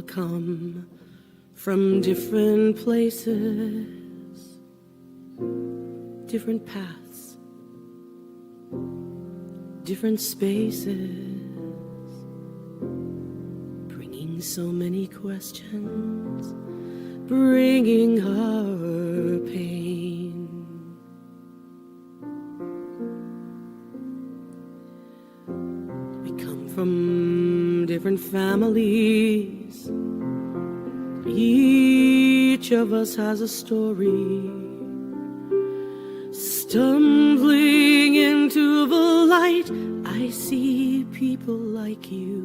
come from different places, different paths, different spaces, bringing so many questions, bringing our pain. We come from different families. Each of us has a story. Stumbling into the light, I see people like you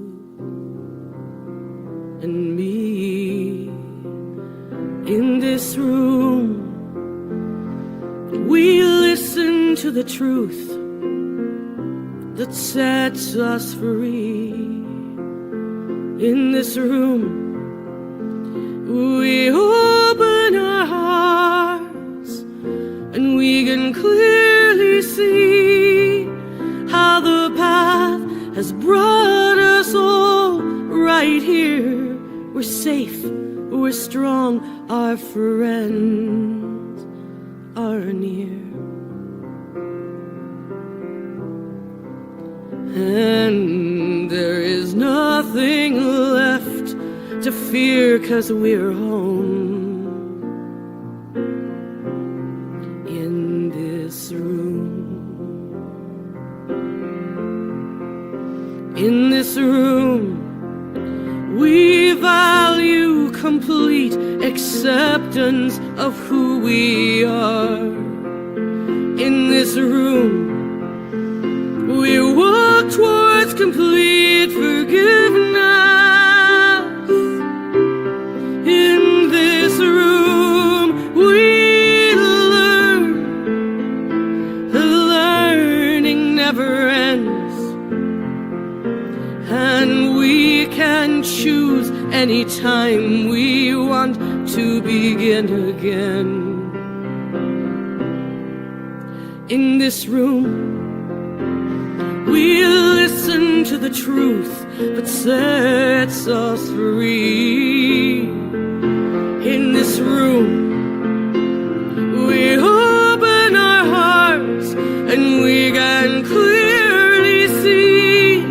and me. In this room, we listen to the truth that sets us free. In this room, we open our hearts and we can clearly see how the path has brought us all right here. We're safe, we're strong, our friends are near. And there is nothing left to fear, 'cause we're home in this room. In this room, we value complete acceptance of who we are. In this room, we walk towards complete forgiveness. In this room, we learn. Learning never ends. And we can choose anytime we want to begin again. In this room, we listen to the truth that sets us free. In this room, we open our hearts and we can clearly see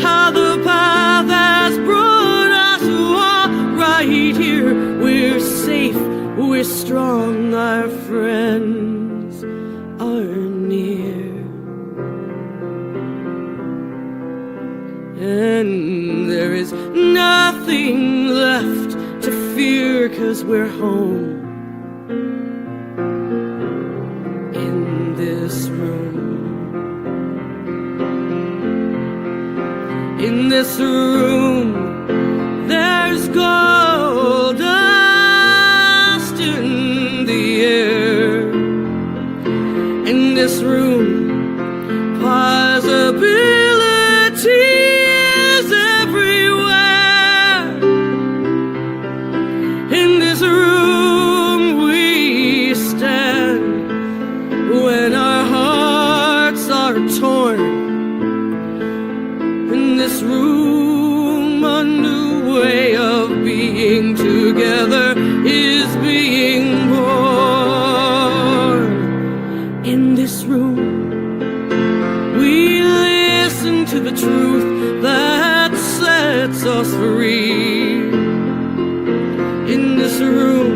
how the path has brought us all right here. We're safe, we're strong, our friends are near. And there is nothing left to fear, 'cause we're home in this room. In this room, there's gold dust in the air. In this room, possibilities everywhere. In this room we stand when our hearts are torn. In this room, a new way of being together is being born. In this room, we listen to the truth that sets us free. In this room,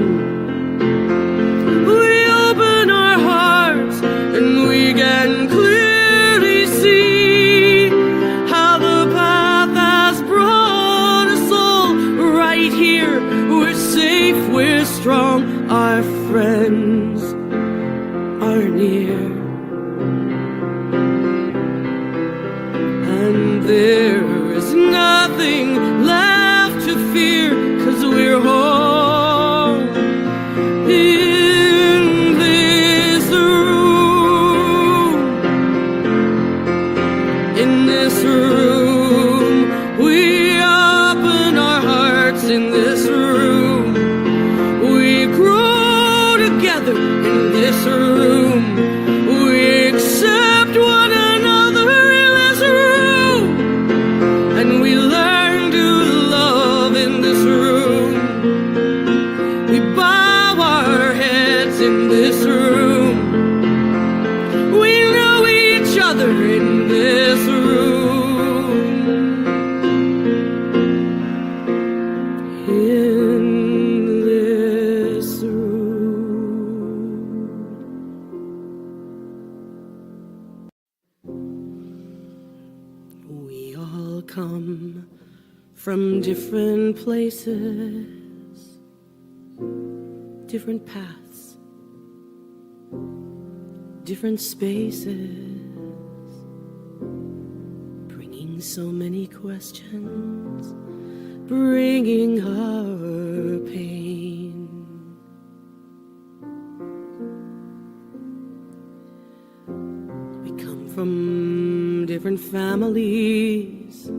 we open our hearts and we can clearly see how the path has brought us all right here. We're safe, we're strong, our friends are near. And there is nothing left to fear, 'cause we're home come from different places, different paths, different spaces, bringing so many questions, bringing our pain. We come from different families.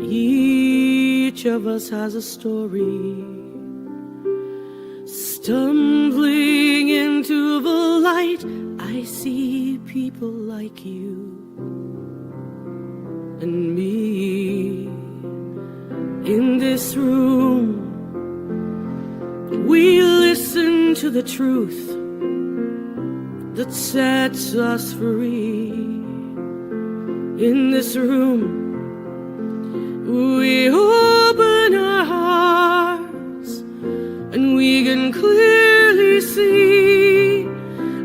Each of us has a story. Stumbling into the light, I see people like you and me. In this room, we listen to the truth that sets us free. In this room, we open our hearts and we can clearly see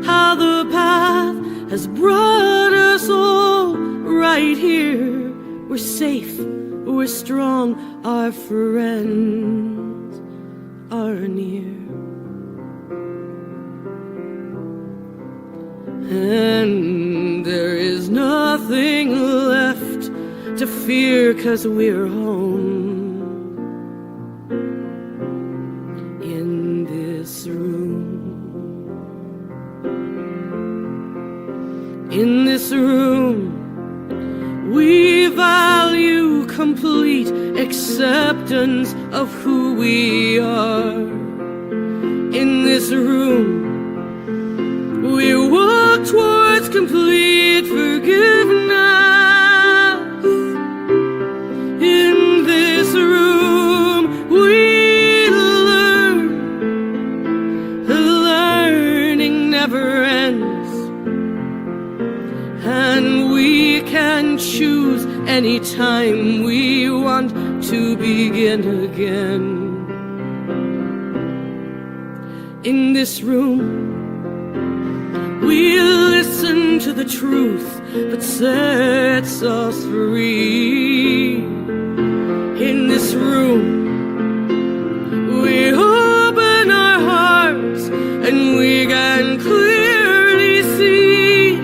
how the path has brought us all right here. We're safe, we're strong, our friends are near. And there is nothing left to fear, 'cause we're home in this room. In this room, we value complete acceptance of who we are. In this room, we walk towards complete forgiveness. In this room, we learn. The learning never ends. And we can choose anytime we want to begin again. In this room, we listen to the truth that sets us free. In this room, we open our hearts and we can clearly see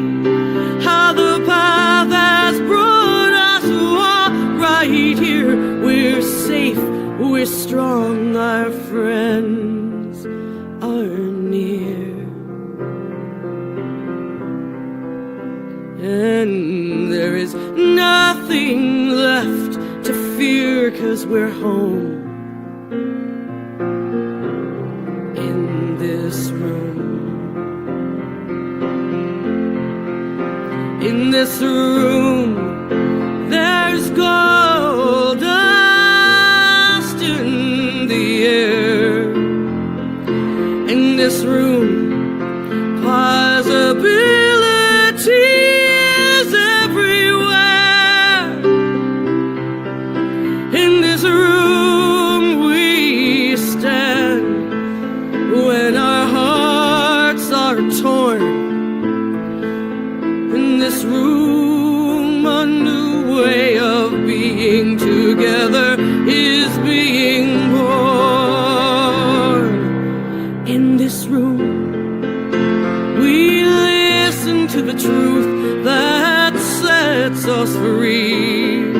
how the path has brought us all right here. We're safe, we're strong, our friends are near. And there is nothing left to fear, 'cause we're home in this room. In this room, there's gold dust in the air. In this room, possibility everywhere. In this room we stand when our hearts are torn. In this room, a new way of being together is being born. In this room, we listen to the truth that sets us free.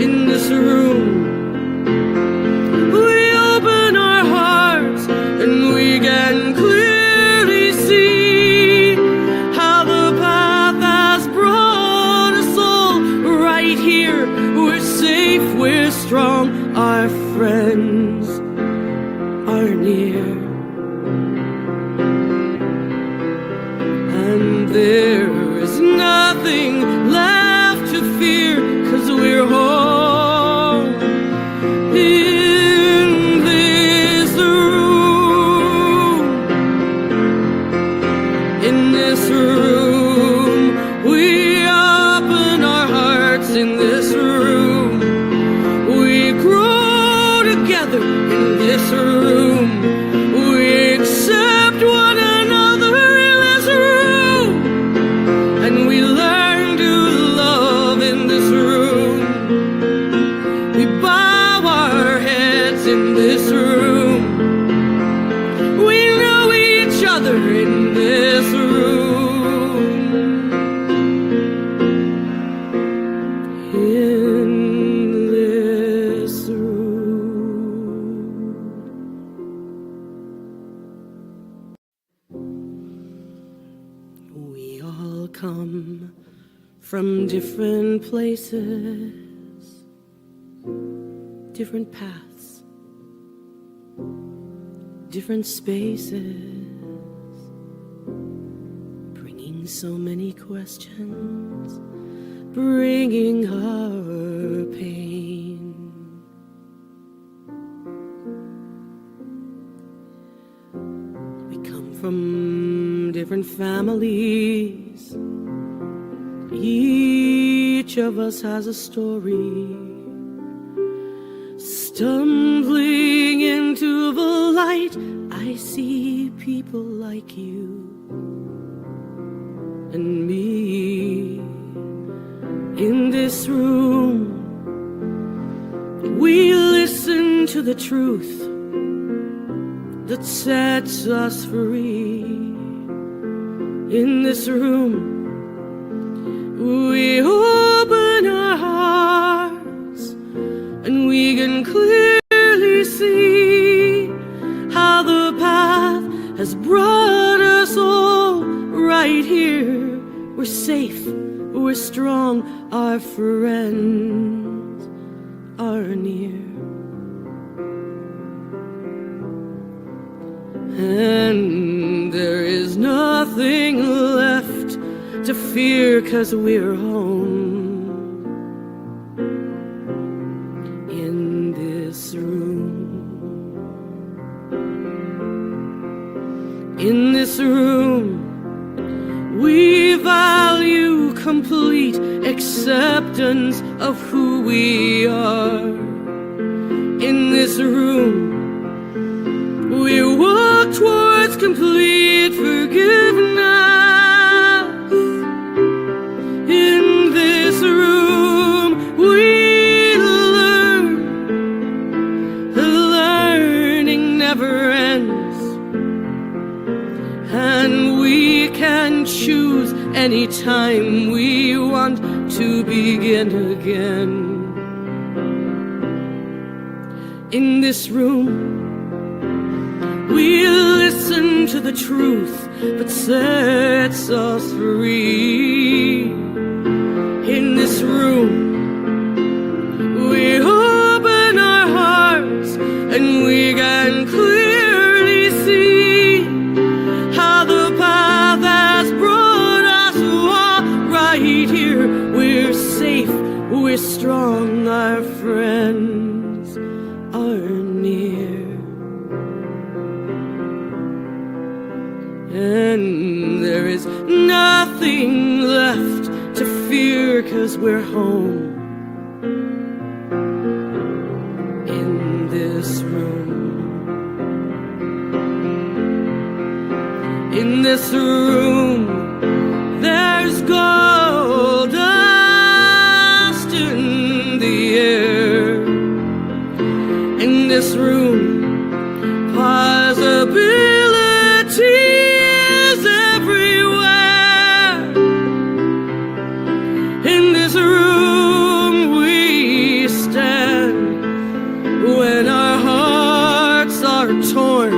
In this room, we open our hearts and we can clearly see how the path has brought us all right here. We're safe, we're strong, our friends are near. And there is nothing left to fear, 'cause we're home in this room. In this room, we open our hearts. In this room, we grow together. in this room. We all come from different places, different paths, different spaces, bringing so many questions, bringing our pain. We come from different families. Each of us has a story. Stumbling into the light, I see people like you and me. In this room, we listen to the truth that sets us free. In this room, we open our hearts and we can clearly see how the path has brought us all right here. We're safe, we're strong, our friends are near. And there is nothing left to fear, 'cause we're home in this room. In this room, we value complete acceptance of who we are. In this room, we walk towards complete forgiveness. In this room, we learn. The learning never ends. And we can choose anytime we want to begin again. In this room, we listen to the truth that sets us free. In this room, we open our hearts and we can clearly see how the path has brought us all right here. We're safe, we're strong, our friends are near. And there is nothing left to fear, 'cause we're home in this room. In this room, there's gold dust in the air. In this room, possibility everywhere. In this room we stand when our hearts are torn.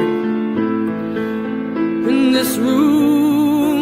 In this room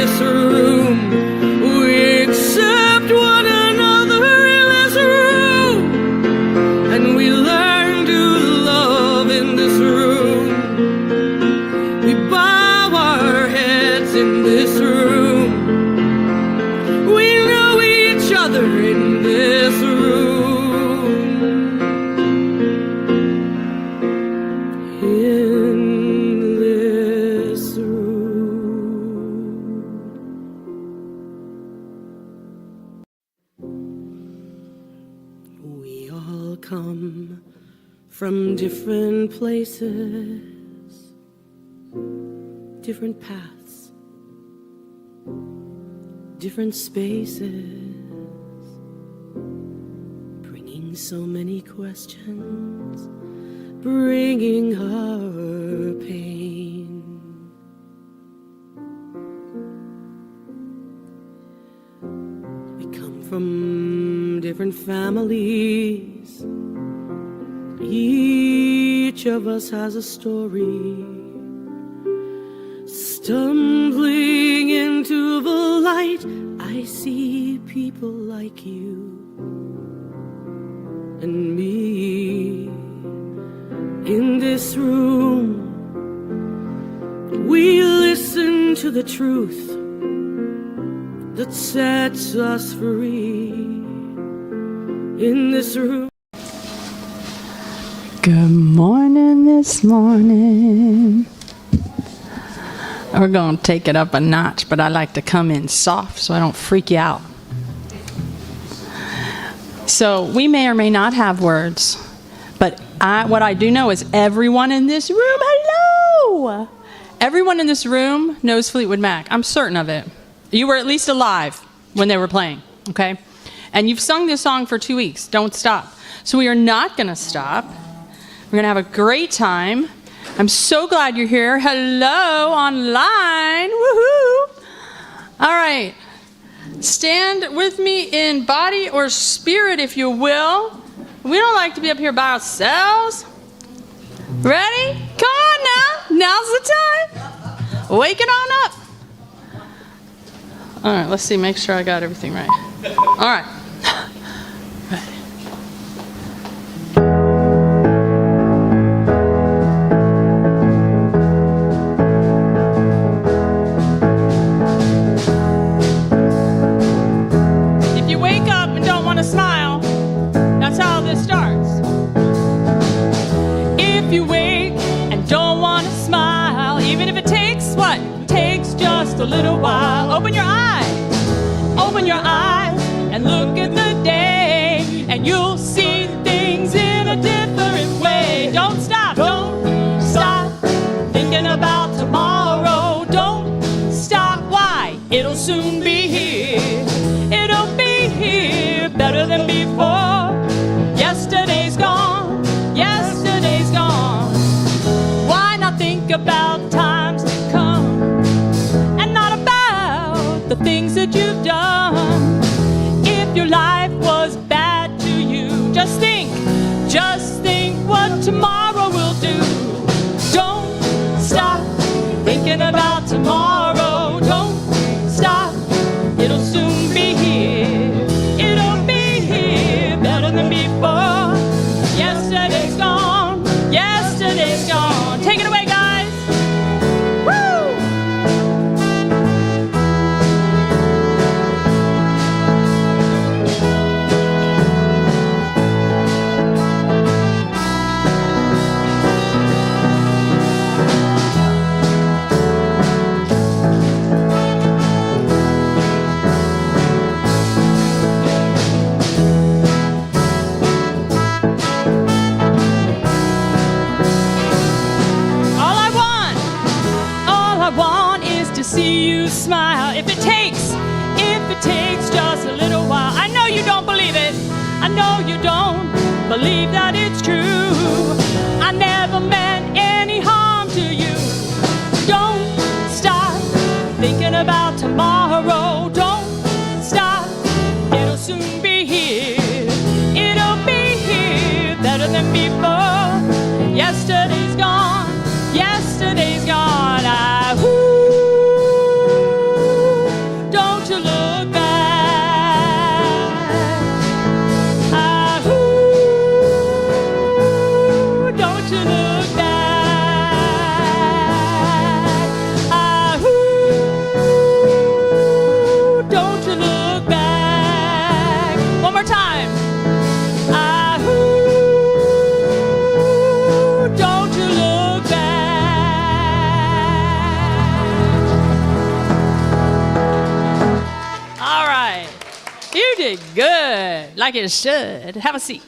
this room. We accept one another in this room, and we learn to love in this room. We bow our heads in this room. We know each other in this room. In this room. We all come from different places, different paths, different spaces, bringing so many questions, bringing our pain. We come from different families. Each of us has a story. Stumbling into the light, I see people like you and me. In this room, we listen to the truth that sets us free. In this room. Good morning this morning. We're going to take it up a notch, but I like to come in soft so I don't freak you out. So we may or may not have words, but what I do know is everyone in this room, hello! Everyone in this room knows Fleetwood Mac. I'm certain of it. You were at least alive when they were playing, okay? And you've sung this song for 2 weeks. Don't stop. So we are not going to stop. We're going to have a great time. I'm so glad you're here. Hello, online. Woohoo! All right. Stand with me in body or spirit, if you will. We don't like to be up here by ourselves. Ready? Come on now. Now's the time. Wake it on up. All right, let's see. Make sure I got everything right. All right. Ready. If you wake up and don't want to smile, that's how this starts. If you wake and don't want to smile, even if it takes what? It takes just a little while. Open your eyes and look at the day, and you'll see things in a different way. Don't stop thinking about tomorrow. Don't stop, why? It'll soon be here. It'll be here better than before. Yesterday's gone. Why not think about times to come and not about the things that you've done? If your life was bad to you, just think what tomorrow will do. Don't stop thinking about tomorrow. Don't stop, it'll soon be here. It'll be here better than before. Yesterday's gone. Take it away, guys. Woo! See you smile. If it takes just a little while. I know you don't believe it. I know you don't believe that it's true. I never meant any harm to you. Don't stop thinking about tomorrow. Don't stop. It'll soon be here. It'll be here better than before. Yesterday's gone. looking good, like it should. Have a seat.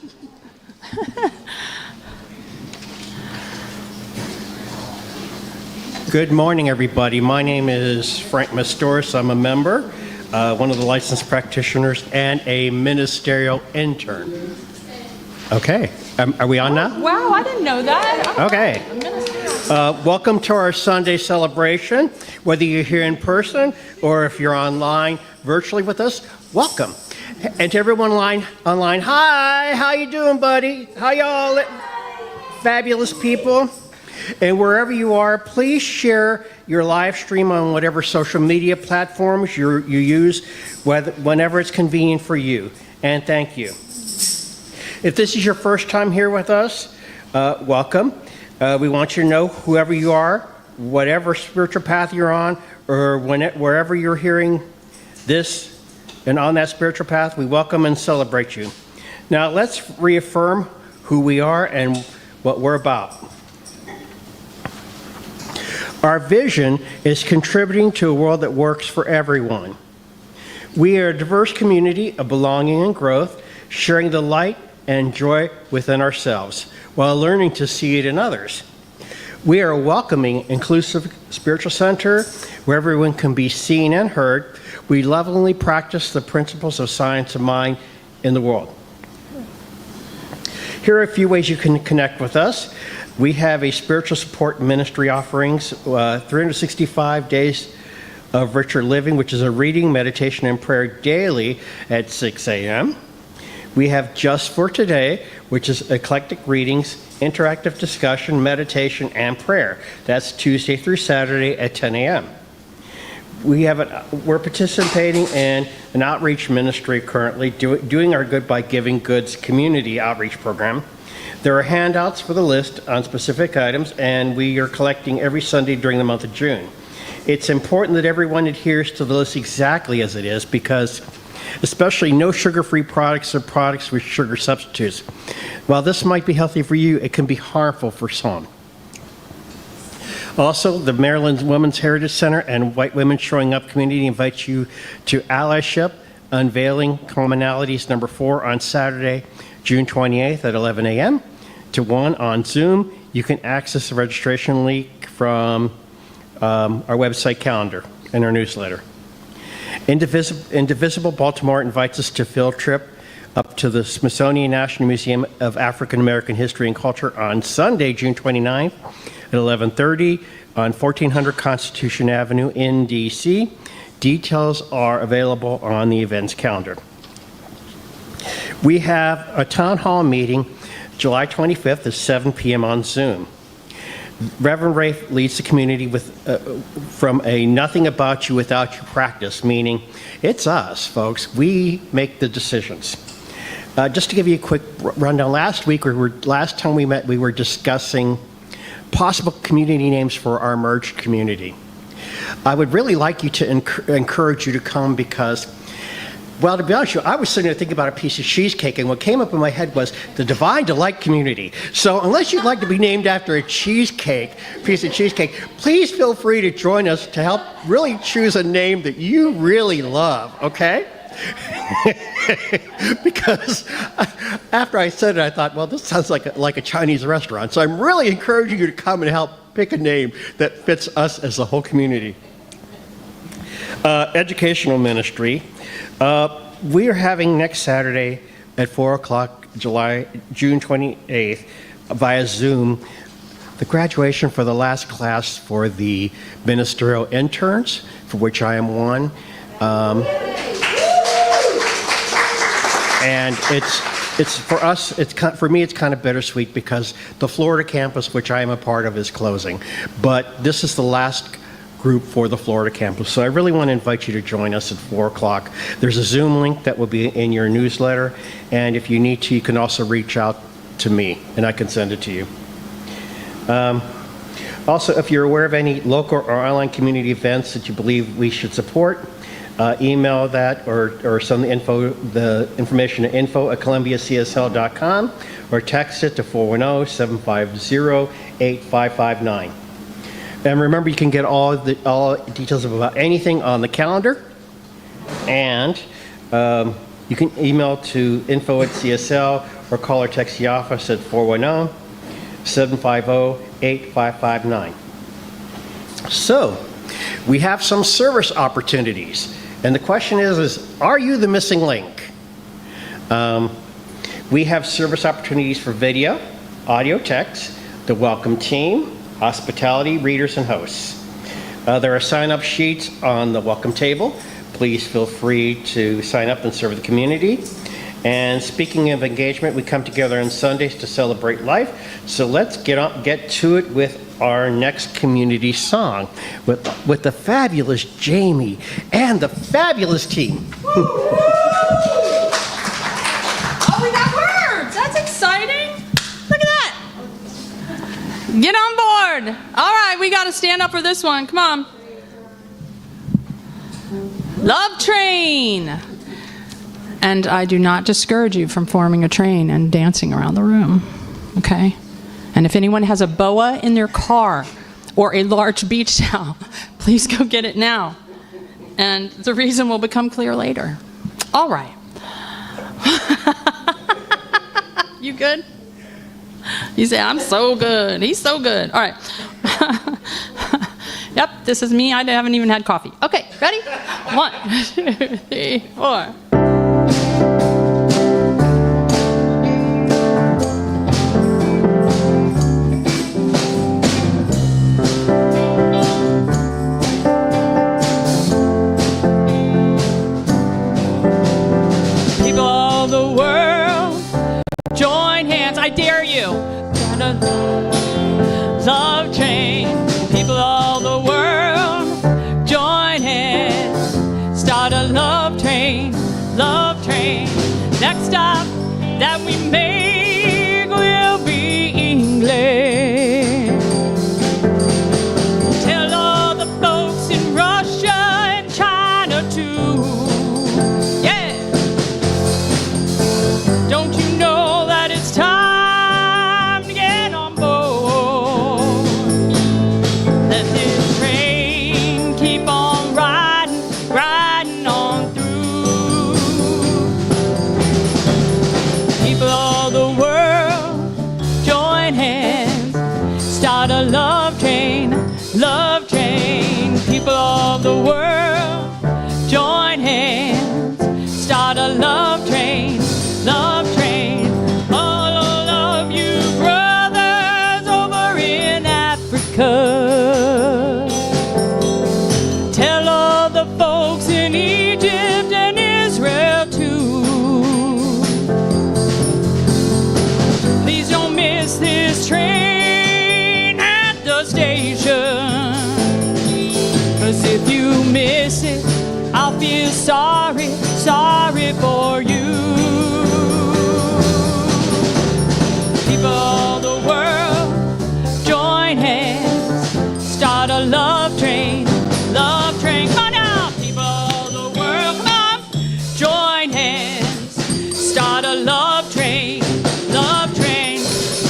Good morning, everybody. My name is Frank Mastoris. I'm a member, one of the licensed practitioners, and a ministerial intern. Okay. Are we on now? Wow, I didn't know that. Okay. Welcome to our Sunday celebration. Whether you're here in person or if you're online virtually with us, welcome. And to everyone online, hi, how you doing, buddy? How y'all? Fabulous people. And wherever you are, please share your live stream on whatever social media platforms you use, whenever it's convenient for you. And thank you. If this is your first time here with us, welcome. We want you to know, whoever you are, whatever spiritual path you're on, or wherever you're hearing this and on that spiritual path, we welcome and celebrate you. Now let's reaffirm who we are and what we're about. Our vision is contributing to a world that works for everyone. We are a diverse community of belonging and growth, sharing the light and joy within ourselves while learning to see it in others. We are a welcoming, inclusive spiritual center where everyone can be seen and heard. We lovingly practice the principles of science of mind in the world. Here are a few ways you can connect with us. We have a spiritual support ministry offerings, 365 days of richer living, which is a reading, meditation, and prayer daily at 6 a.m. We have Just for Today, which is eclectic readings, interactive discussion, meditation, and prayer. That's Tuesday through Saturday at 10 a.m. We're participating in an outreach ministry currently, doing our Good by Giving Goods community outreach program. There are handouts for the list on specific items, and we are collecting every Sunday during the month of June. It's important that everyone adheres to the list exactly as it is, because especially no sugar-free products or products with sugar substitutes. While this might be healthy for you, it can be harmful for some. Also, the Maryland Women's Heritage Center and White Women Showing Up community invites you to Allyship Unveiling Commonalities number 4 on Saturday, June 28th at 11 a.m. to 1 on Zoom. You can access the registration link from our website calendar and our newsletter. Indivisible Baltimore invites us to field trip up to the Smithsonian National Museum of African American History and Culture on Sunday, June 29th at 11:30 on 1400 Constitution Avenue in D.C. Details are available on the events calendar. We have a town hall meeting July 25th at 7 p.m. on Zoom. Reverend Rafe leads the community from a nothing about you without you practice, meaning it's us, folks. We make the decisions. Just to give you a quick rundown, last time we met, we were discussing possible community names for our merged community. I would really like you to encourage you to come because, well, to be honest with you, I was sitting there thinking about a piece of cheesecake, and what came up in my head was the Divine Delight Community. So unless you'd like to be named after a piece of cheesecake, please feel free to join us to help really choose a name that you really love, okay? Because after I said it, I thought, well, this sounds like a Chinese restaurant. So I'm really encouraging you to come and help pick a name that fits us as a whole community. Educational ministry. We are having next Saturday at 4 o'clock, June 28th, via Zoom, the graduation for the last class for the ministerial interns, for which I am one. And it's for us, for me, it's kind of bittersweet because the Florida campus, which I am a part of, is closing. But this is the last group for the Florida campus. So I really want to invite you to join us at 4 o'clock. There's a Zoom link that will be in your newsletter. And if you need to, you can also reach out to me and I can send it to you. Also, if you're aware of any local or online community events that you believe we should support, email that or send the information to info@columbiacsl.com or text it to 410-750-8559. And remember, you can get all details about anything on the calendar. And You can email to info@CSL or call or text the office at 410-750-8559. So, we have some service opportunities. And the question is are you the missing link? We have service opportunities for video, audio, text, the welcome team, hospitality, readers, and hosts. There are sign-up sheets on the welcome table. Please feel free to sign up and serve the community. And speaking of engagement, we come together on Sundays to celebrate life. So let's get to it with our next community song with the fabulous Jamie and the fabulous team. Oh, we got words. That's exciting. Look at that. Get on board. All right, we got to stand up for this one. Come on. Love Train. And I do not discourage you from forming a train and dancing around the room, okay? And if anyone has a boa in their car or a large beach towel, please go get it now. And the reason will become clear later. All right. You good? You say, I'm so good. He's so good. All right. Yep, this is me. I haven't even had coffee. Okay, ready? 1, 2, 3, 4. I dare you. Love train, people all the world, join hands, start a love train, love train. Next stop that we make will be England. Tell all the folks in Russia and China too. Yeah. Don't you know that it's time? Love train, people of the world, join hands, start a love train, love train. All of you brothers over in Africa, tell all the folks in Egypt and Israel too. Please don't miss this train at the station. 'Cause if you miss it, I'll feel sorry, sorry for you. People of the world, join hands, start a love train, love train. Come on now, people of the world, come on. Join hands, start a love train, love train.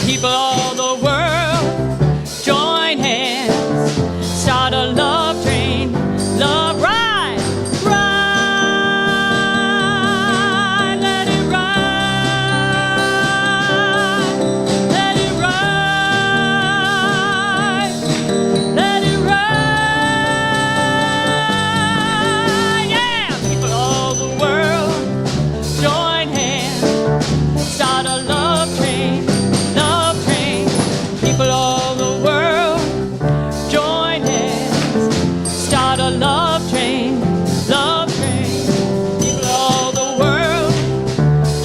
People of the world, join hands, start a love train. Love, ride, ride, let it ride, let it ride, let it ride. Yeah, people all the world, join hands, start a love train, love train. People all the world, join hands, start a love train, love train. People all the world,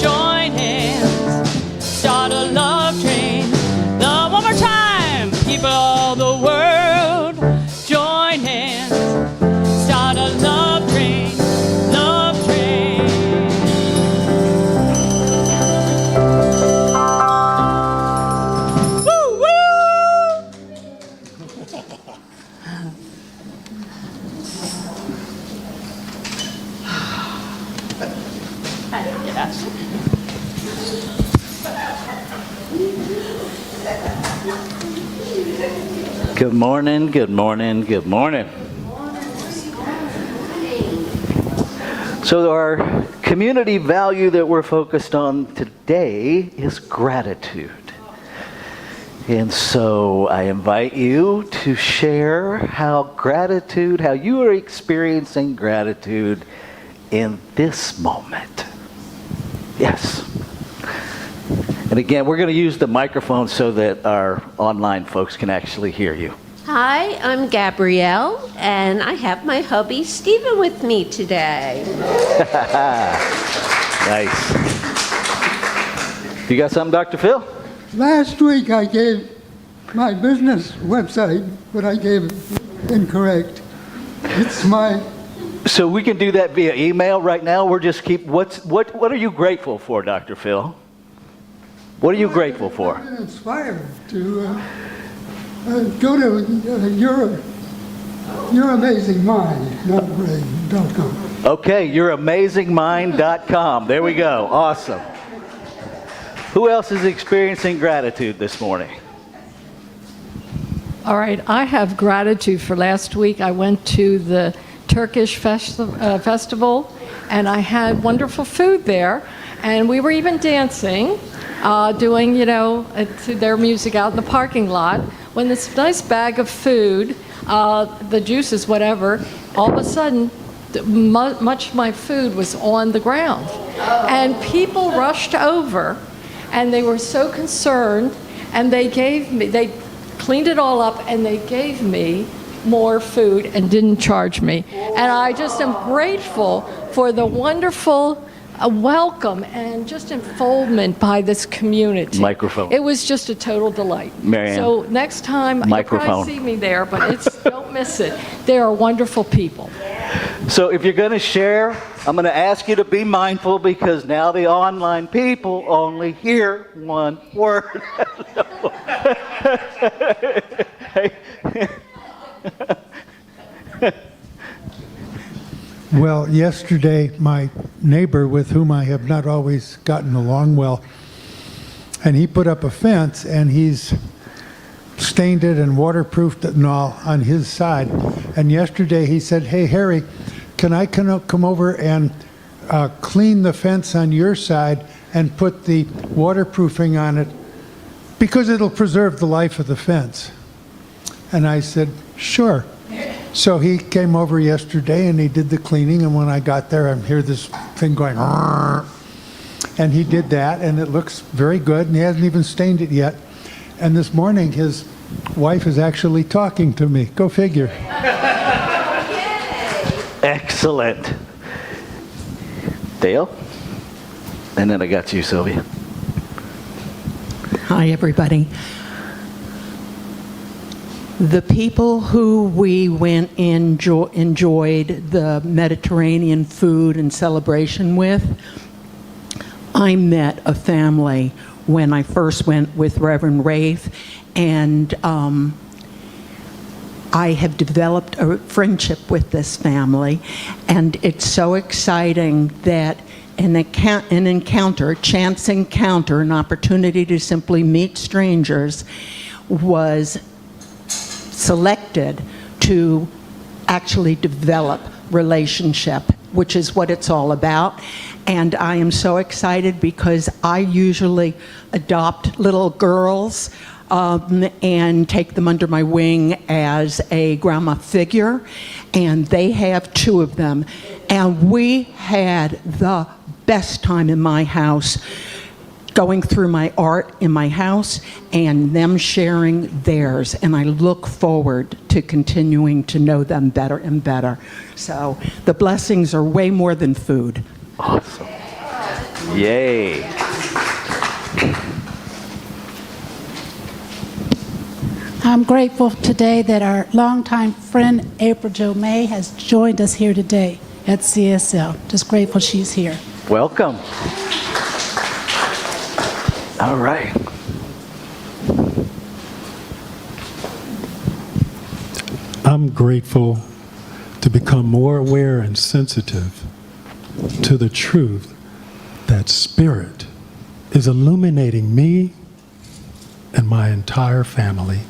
join hands, start a love train, love. One more time. People all the world, join hands, start a love train, love train. Woo, woo! Yes. Good morning, good morning, good morning. So our community value that we're focused on today is gratitude. And so I invite you to share how you are experiencing gratitude in this moment. Yes. And again, we're going to use the microphone so that our online folks can actually hear you. Hi, I'm Gabrielle, and I have my hubby Stephen with me today. Nice. You got something, Dr. Phil? Last week I gave my business website, but I gave it incorrect. It's my... So we can do that via email right now. We're just what are you grateful for, Dr. Phil? What are you grateful for? I've been inspired to go to your amazing mind.com. Okay, youramazingmind.com. There we go. Awesome. Who else is experiencing gratitude this morning? All right, I have gratitude for last week. I went to the Turkish festival, and I had wonderful food there, and we were even dancing, doing, to their music out in the parking lot, when this nice bag of food, the juices, whatever, all of a sudden, much of my food was on the ground. And people rushed over, and they were so concerned, and they cleaned it all up, and they gave me more food and didn't charge me. And I just am grateful for the wonderful welcome and just enfoldment by this community. Microphone. It was just a total delight. Marianne. So next time, Microphone. you'll probably see me there, but don't miss it. They are wonderful people. So if you're going to share, I'm going to ask you to be mindful, because now the online people only hear one word. Well, yesterday, my neighbor, with whom I have not always gotten along well, and he put up a fence, and he's stained it and waterproofed it and all on his side. And yesterday he said, "Hey, Harry, can I come over and clean the fence on your side and put the waterproofing on it, because it'll preserve the life of the fence?" And I said, "Sure." So he came over yesterday and he did the cleaning, and when I got there, I hear this thing going, "Arr!" And he did that, and it looks very good, and he hasn't even stained it yet. And this morning, his wife is actually talking to me. Go figure. Excellent. Dale? And then I got you, Sylvia. Hi, everybody. The people who we went and enjoyed the Mediterranean food and celebration with, I met a family when I first went with Reverend Rafe, and I have developed a friendship with this family, and it's so exciting that an encounter, a chance encounter, an opportunity to simply meet strangers was selected to actually develop relationship, which is what it's all about. And I am so excited because I usually adopt little girls and take them under my wing as a grandma figure, and they have two of them. And we had the best time in my house, going through my art in my house and them sharing theirs. And I look forward to continuing to know them better and better. So the blessings are way more than food. Awesome. Yay. I'm grateful today that our longtime friend April Jo May has joined us here today at CSL. Just grateful she's here. Welcome. All right. I'm grateful to become more aware and sensitive to the truth that Spirit is illuminating me and my entire family.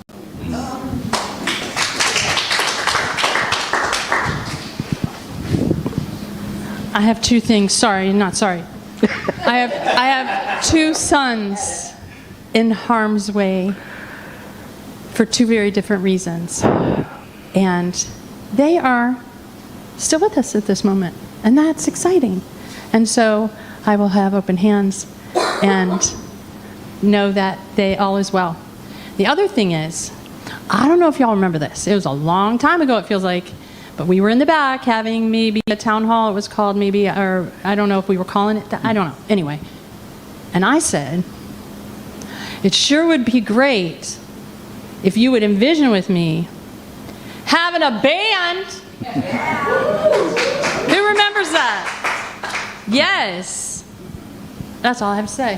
I have two things. Sorry, not sorry. I have two sons in harm's way for two very different reasons. And they are still with us at this moment. And that's exciting. And so I will have open hands and know that all is well. The other thing is, I don't know if y'all remember this. It was a long time ago, it feels like. But we were in the back having maybe a town hall, it was called maybe, or I don't know if we were calling it that, I don't know. Anyway. And I said, it sure would be great if you would envision with me having a band. Who remembers that? Yes. That's all I have to say.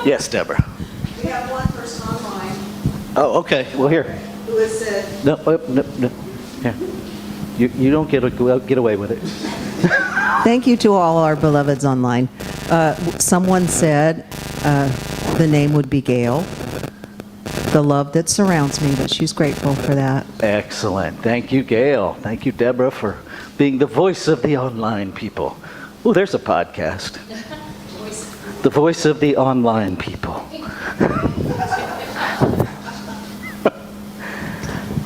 Yes, Deborah. We have one person online Oh, okay. Well, here. who has said, No. Here. You don't get away with it. thank you to all our beloveds online. Someone said the name would be Gail, the love that surrounds me, but she's grateful for that. Excellent. Thank you, Gail. Thank you, Deborah, for being the voice of the online people. Oh, there's a podcast. The voice of the online people.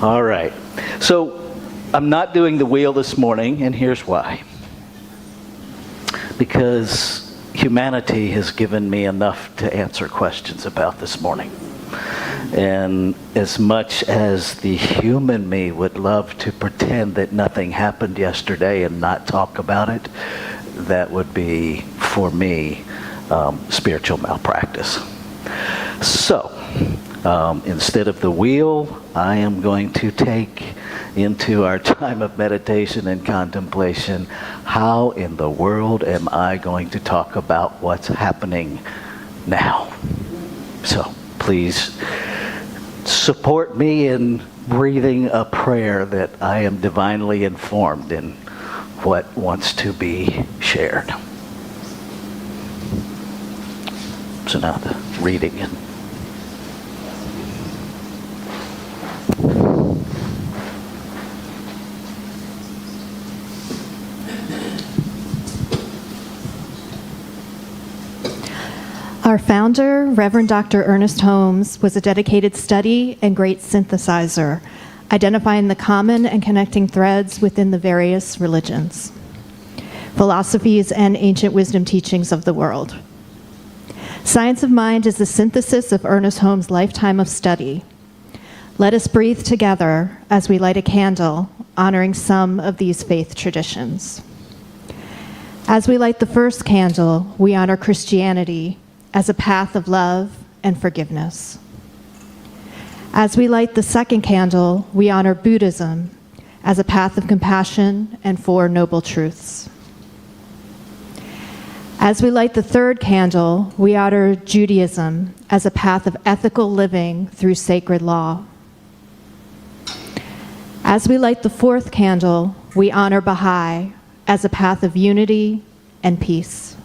All right. So I'm not doing the wheel this morning, and here's why. Because humanity has given me enough to answer questions about this morning. And as much as the human me would love to pretend that nothing happened yesterday and not talk about it, that would be, for me, spiritual malpractice. So, instead of the wheel, I am going to take into our time of meditation and contemplation, how in the world am I going to talk about what's happening now? So, please support me in breathing a prayer that I am divinely informed in what wants to be shared. So now the reading and Our founder, Reverend Dr. Ernest Holmes, was a dedicated study and great synthesizer, identifying the common and connecting threads within the various religions, philosophies, and ancient wisdom teachings of the world. Science of Mind is the synthesis of Ernest Holmes' lifetime of study. Let us breathe together as we light a candle, honoring some of these faith traditions. As we light the first candle, we honor Christianity as a path of love and forgiveness. As we light the second candle, we honor Buddhism as a path of compassion and four noble truths. As we light the third candle, we honor Judaism as a path of ethical living through sacred law. As we light the fourth candle, we honor Baha'i as a path of unity and peace.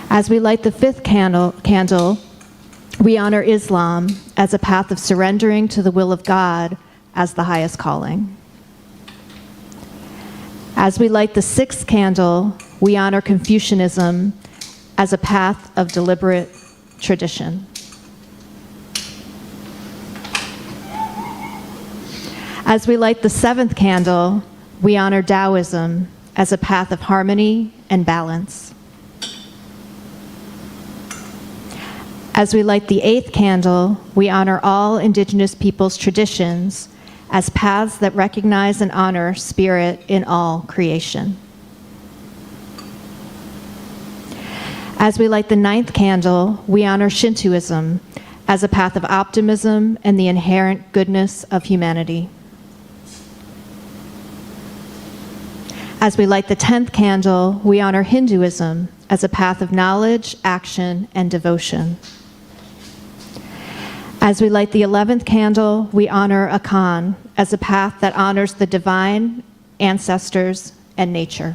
As we light the fifth candle, we honor Islam as a path of surrendering to the will of God as the highest calling. As we light the sixth candle, we honor Confucianism as a path of deliberate tradition. As we light the seventh candle, we honor Taoism as a path of harmony and balance. As we light the eighth candle, we honor all indigenous peoples' traditions as paths that recognize and honor spirit in all creation. As we light the ninth candle, we honor Shintoism as a path of optimism and the inherent goodness of humanity. As we light the 10th candle, we honor Hinduism as a path of knowledge, action, and devotion. As we light the 11th candle, we honor Akan as a path that honors the divine, ancestors, and nature.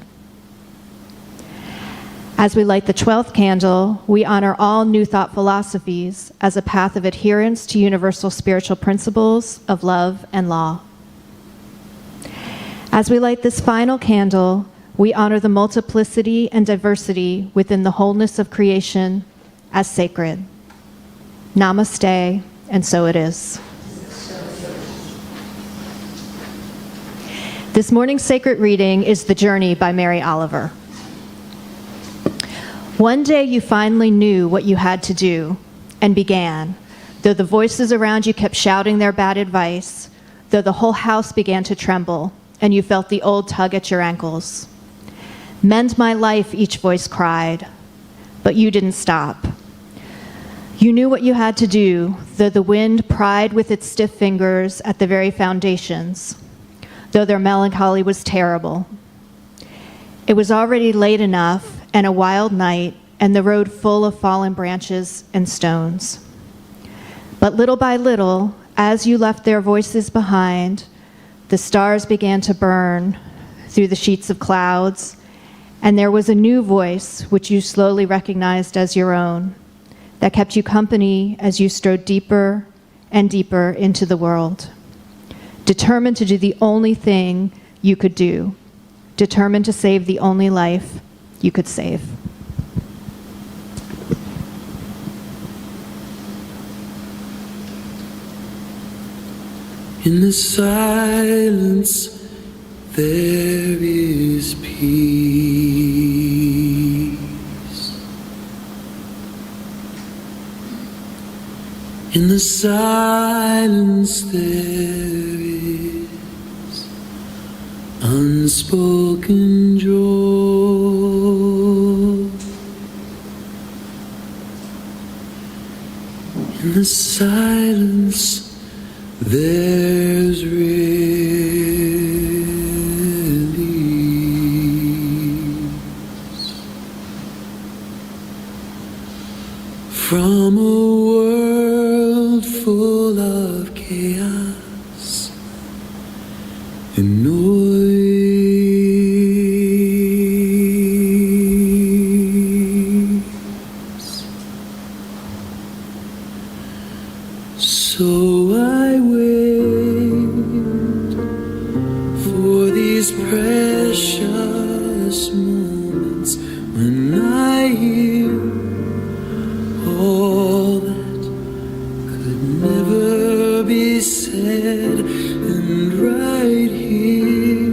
As we light the 12th candle, we honor all New Thought philosophies as a path of adherence to universal spiritual principles of love and law. As we light this final candle, we honor the multiplicity and diversity within the wholeness of creation as sacred. Namaste, and so it is. This morning's sacred reading is The Journey by Mary Oliver. One day you finally knew what you had to do and began, though the voices around you kept shouting their bad advice, though the whole house began to tremble and you felt the old tug at your ankles. Mend my life, each voice cried, but you didn't stop. You knew what you had to do, though the wind pried with its stiff fingers at the very foundations, though their melancholy was terrible. It was already late enough and a wild night, and the road full of fallen branches and stones. But little by little, as you left their voices behind, the stars began to burn through the sheets of clouds, and there was a new voice which you slowly recognized as your own, that kept you company as you strode deeper and deeper into the world, determined to do the only thing you could do, determined to save the only life you could save. In the silence, there is peace. In the silence, there is unspoken joy. In the silence, there's release from a world full of chaos and noise. So I wait for these precious moments when I hear all that could never be said, and right here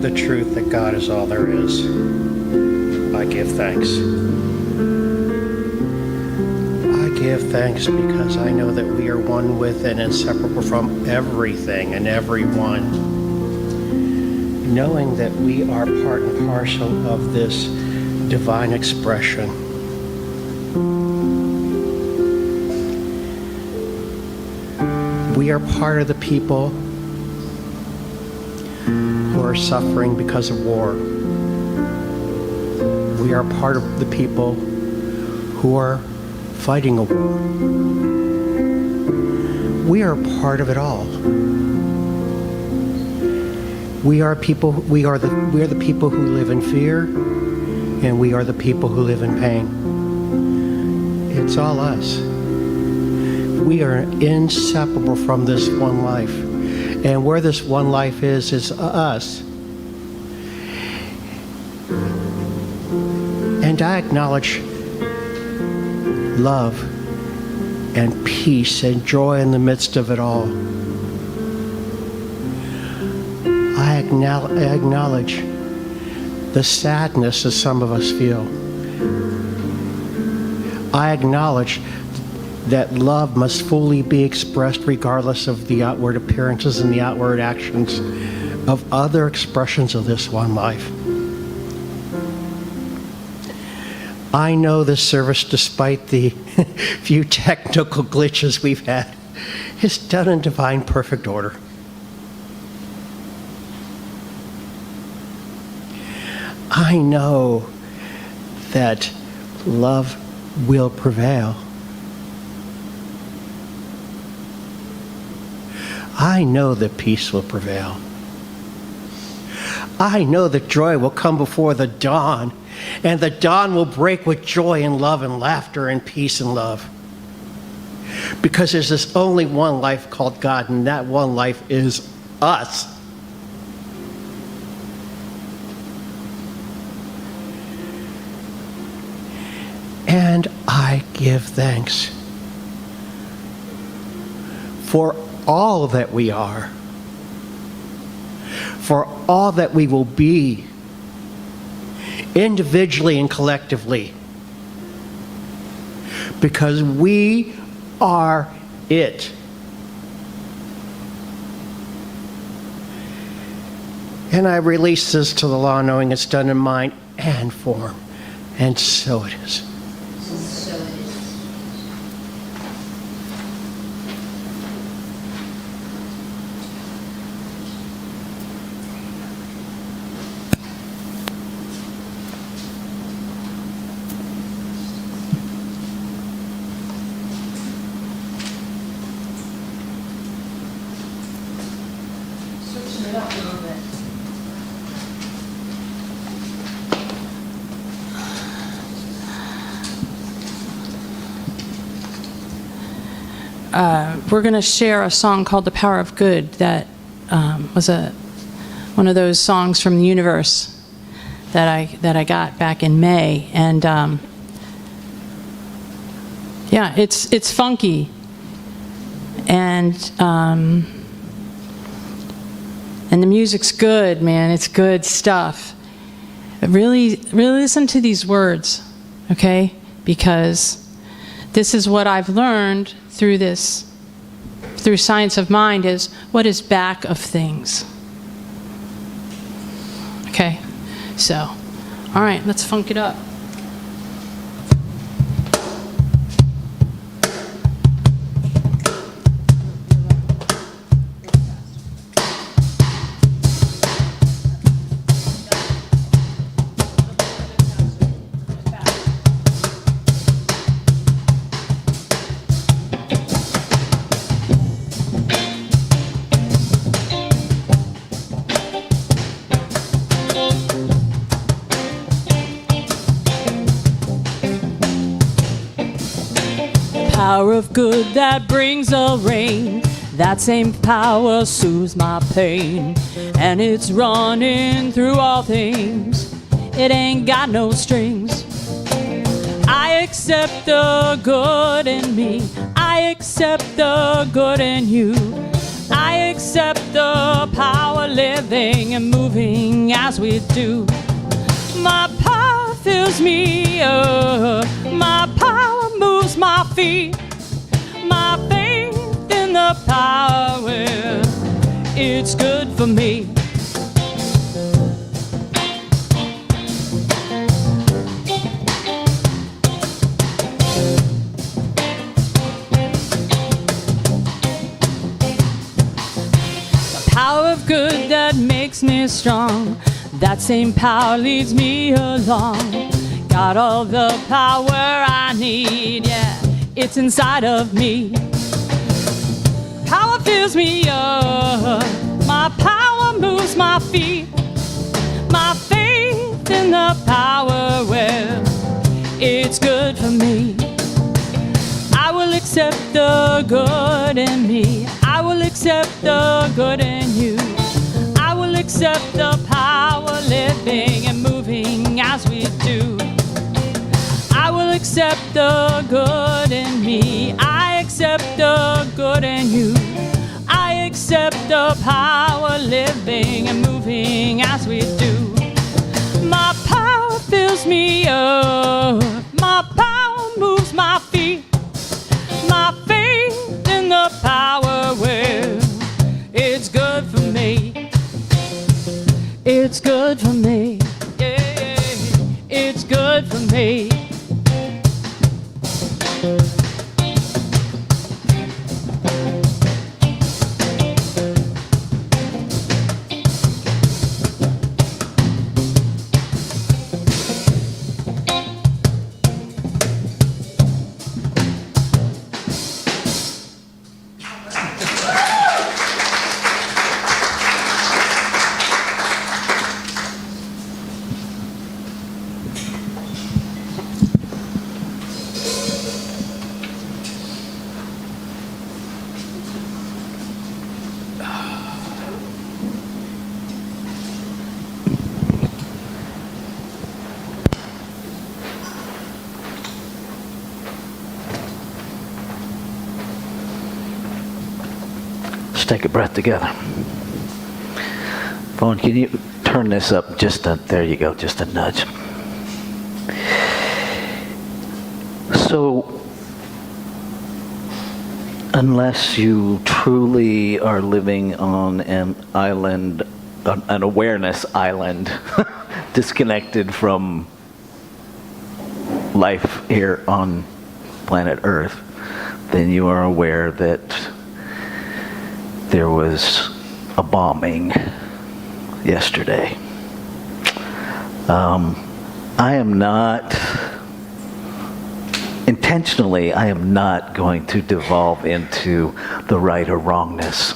knowing the truth that God is all there is, I give thanks. I give thanks because I know that we are one with and inseparable from everything and everyone. Knowing that we are part and parcel of this divine expression. We are part of the people who are suffering because of war. We are part of the people who are fighting a war. We are part of it all. We are the people who live in fear, and we are the people who live in pain. It's all us. We are inseparable from this one life. And where this one life is us. And I acknowledge love and peace and joy in the midst of it all. I acknowledge the sadness that some of us feel. I acknowledge that love must fully be expressed regardless of the outward appearances and the outward actions of other expressions of this one life. I know this service, despite the few technical glitches we've had, is done in divine perfect order. I know that love will prevail. I know that peace will prevail. I know that joy will come before the dawn, and the dawn will break with joy and love and laughter and peace and love. Because there's this only one life called God, and that one life is us. And I give thanks for all that we are, for all that we will be, individually and collectively, because we are it. And I release this to the law, knowing it's done in mind and form, and so it is. We're going to share a song called The Power of Good that was one of those songs from the universe that I got back in May. And yeah, it's funky. And the music's good, man. It's good stuff. But really listen to these words, okay? Because this is what I've learned through science of mind, is what is back of things. Okay, so, all right, let's funk it up. Power of good that brings a rain, that same power soothes my pain, and it's running through all things. It ain't got no strings. I accept the good in me. I accept the good in you. I accept the power living and moving as we do. My power fills me up. My power moves my feet. My faith in the power, well, it's good for me. Power of good that makes me strong, that same power leads me along. Got all the power I need, yeah, it's inside of me. Power fills me up, my power moves my feet. My faith in the power, well, it's good for me. I will accept the good in me. I will accept the good in you. I will accept the power living and moving as we do. I will accept the good in me. I accept the good in you. I accept the power living and moving as we do. My power fills me up. My power moves my feet. My faith in the power, well, it's good for me. It's good for me. Yeah, it's good for me. Take a breath together. Vaughn, can you turn this up just a, there you go, just a nudge. So, unless you truly are living on an island, an awareness island, disconnected from life here on planet Earth, then you are aware that there was a bombing yesterday. I am not, intentionally, I am not going to devolve into the right or wrongness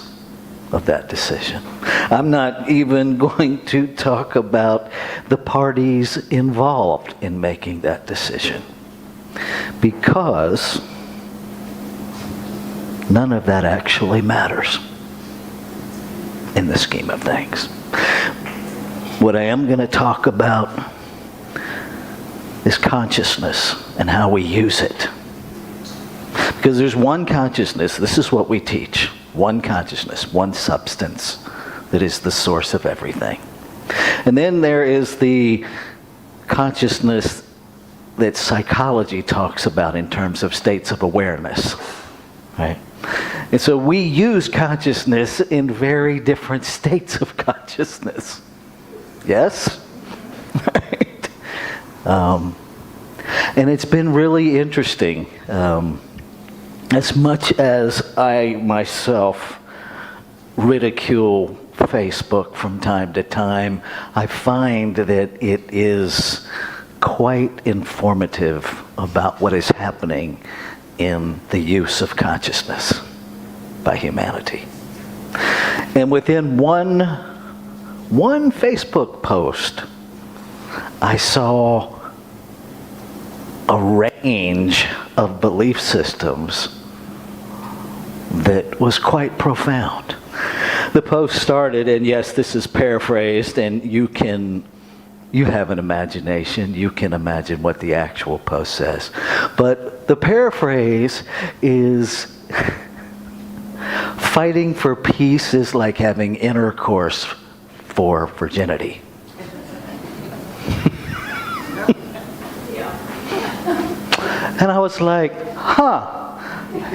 of that decision. I'm not even going to talk about the parties involved in making that decision, because none of that actually matters in the scheme of things. What I am going to talk about is consciousness and how we use it. Because there's one consciousness, this is what we teach, one consciousness, one substance that is the source of everything. And then there is the consciousness that psychology talks about in terms of states of awareness, right? And so we use consciousness in very different states of consciousness. Yes? Right? And it's been really interesting. As much as I myself ridicule Facebook from time to time, I find that it is quite informative about what is happening in the use of consciousness by humanity. And within one Facebook post, I saw a range of belief systems that was quite profound. The post started, and yes, this is paraphrased, and you have an imagination, you can imagine what the actual post says. But the paraphrase is, Fighting for peace is like having intercourse for virginity. And I was like,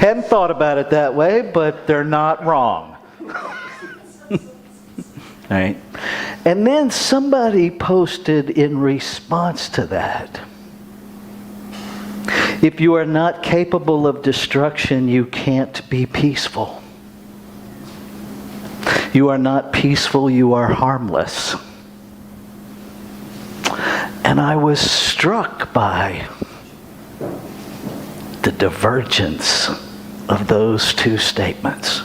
hadn't thought about it that way, but they're not wrong. Right? And then somebody posted in response to that, if you are not capable of destruction, you can't be peaceful. You are not peaceful, you are harmless. And I was struck by the divergence of those two statements.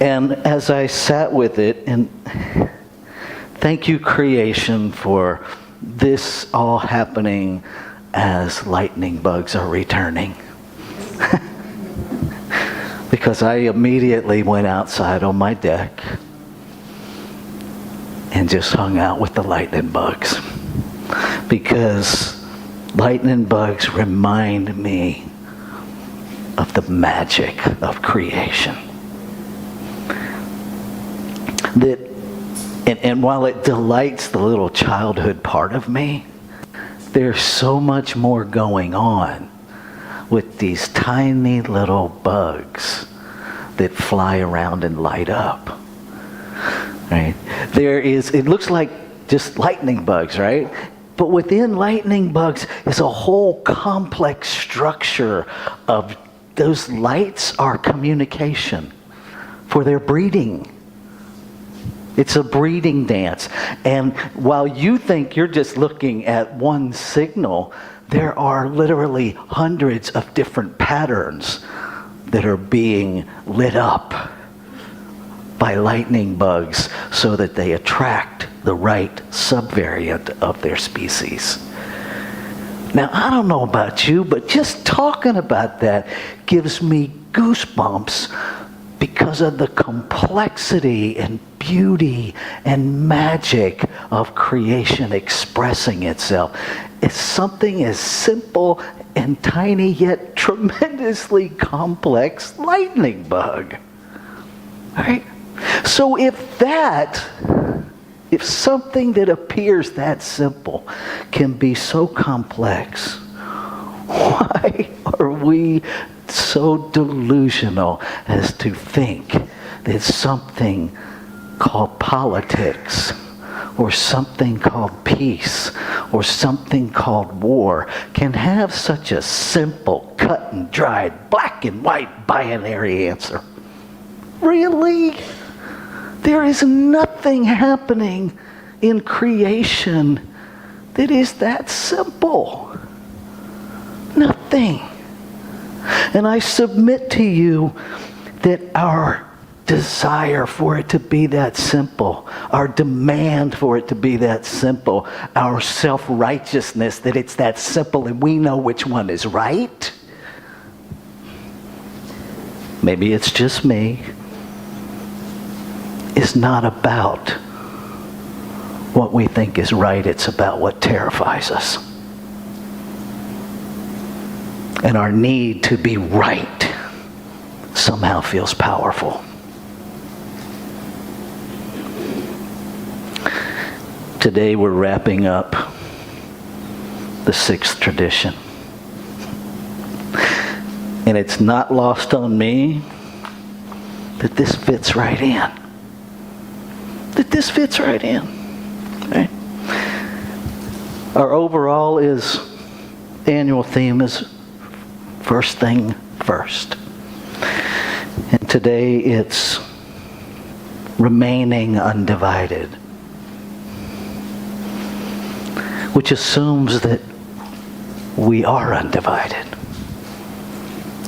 And as I sat with it, and thank you, creation, for this all happening as lightning bugs are returning. Because I immediately went outside on my deck and just hung out with the lightning bugs. Because lightning bugs remind me of the magic of creation. And while it delights the little childhood part of me, there's so much more going on with these tiny little bugs that fly around and light up. Right? It looks like just lightning bugs, right? But within lightning bugs is a whole complex structure of those lights are communication for their breeding. It's a breeding dance. And while you think you're just looking at one signal, there are literally hundreds of different patterns that are being lit up by lightning bugs so that they attract the right subvariant of their species. Now, I don't know about you, but just talking about that gives me goosebumps because of the complexity and beauty and magic of creation expressing itself. It's something as simple and tiny yet tremendously complex lightning bug. Right? So if something that appears that simple can be so complex, why are we so delusional as to think that something called politics or something called peace or something called war can have such a simple, cut and dried, black and white binary answer? Really? There is nothing happening in creation that is that simple. Nothing. And I submit to you that our desire for it to be that simple, our demand for it to be that simple, our self-righteousness that it's that simple and we know which one is right. Maybe it's just me. Is not about what we think is right, it's about what terrifies us. And our need to be right somehow feels powerful. Today we're wrapping up the 6th tradition. And it's not lost on me that this fits right in. Right? Our overall annual theme is first thing first. And today it's remaining undivided, which assumes that we are undivided.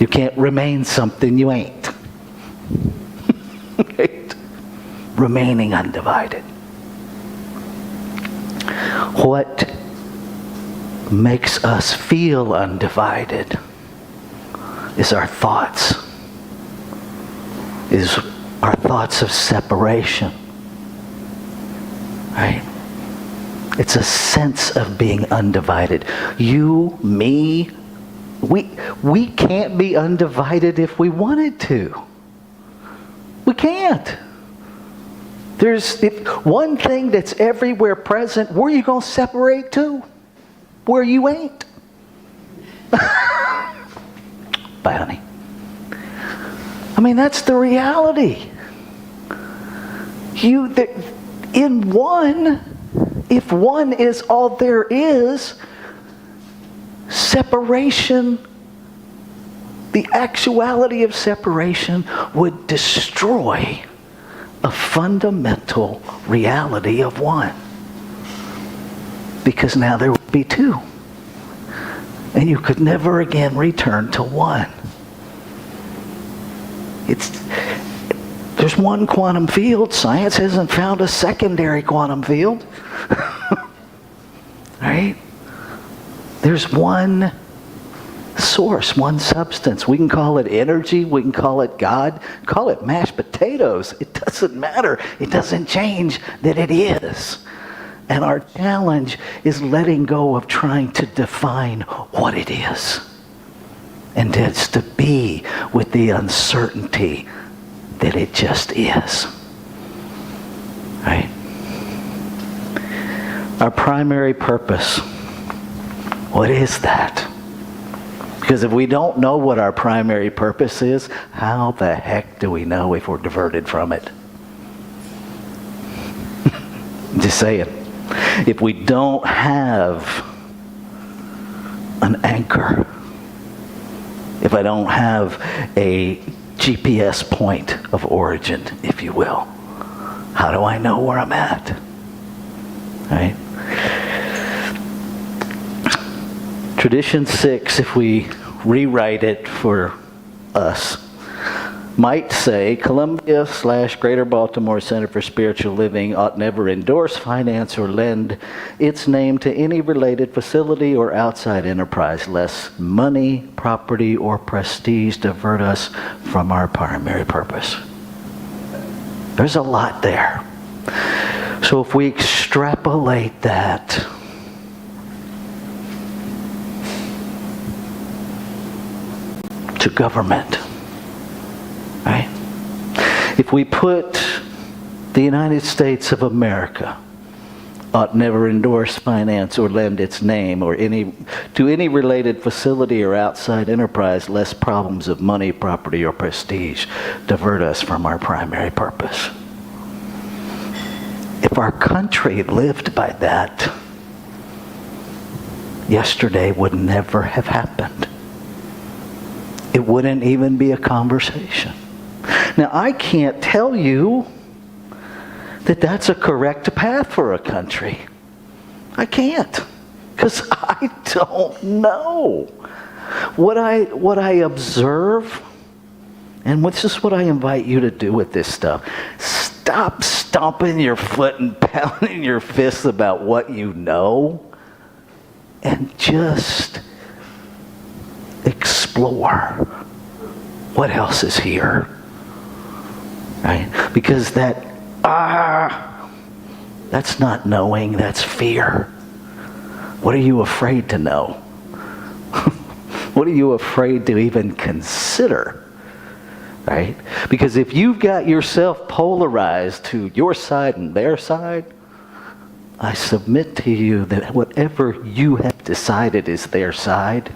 You can't remain something you ain't. Right? Remaining undivided. What makes us feel undivided is our thoughts. Is our thoughts of separation. Right? It's a sense of being undivided. You, me, we can't be undivided if we wanted to. We can't. There's one thing that's everywhere present. Where are you going to separate to? Where you ain't. Bye, honey. I mean, that's the reality. In one, if one is all there is, separation, the actuality of separation would destroy a fundamental reality of one. Because now there would be two. And you could never again return to one. There's one quantum field. Science hasn't found a secondary quantum field. Right? There's one source, one substance. We can call it energy. We can call it God. Call it mashed potatoes. It doesn't matter. It doesn't change that it is. And our challenge is letting go of trying to define what it is. And it's to be with the uncertainty that it just is. Right? Our primary purpose. What is that? Because if we don't know what our primary purpose is, how the heck do we know if we're diverted from it? Just saying. If we don't have an anchor, if I don't have a GPS point of origin, if you will, how do I know where I'm at? Right? Tradition 6, if we rewrite it for us, might say Columbia/Greater Baltimore Center for Spiritual Living ought never endorse, finance, or lend its name to any related facility or outside enterprise, lest money, property, or prestige divert us from our primary purpose. There's a lot there. So if we extrapolate that to government, right? If we put the United States of America ought never endorse, finance, or lend its name or to any related facility or outside enterprise, lest problems of money, property, or prestige divert us from our primary purpose. If our country lived by that, yesterday would never have happened. It wouldn't even be a conversation. Now, I can't tell you that that's a correct path for a country. I can't, because I don't know. What I observe, and this is what I invite you to do with this stuff. Stop stomping your foot and pounding your fists about what you know, and just explore what else is here. Right? Because that's not knowing, that's fear. What are you afraid to know? What are you afraid to even consider? Right? Because if you've got yourself polarized to your side and their side, I submit to you that whatever you have decided is their side,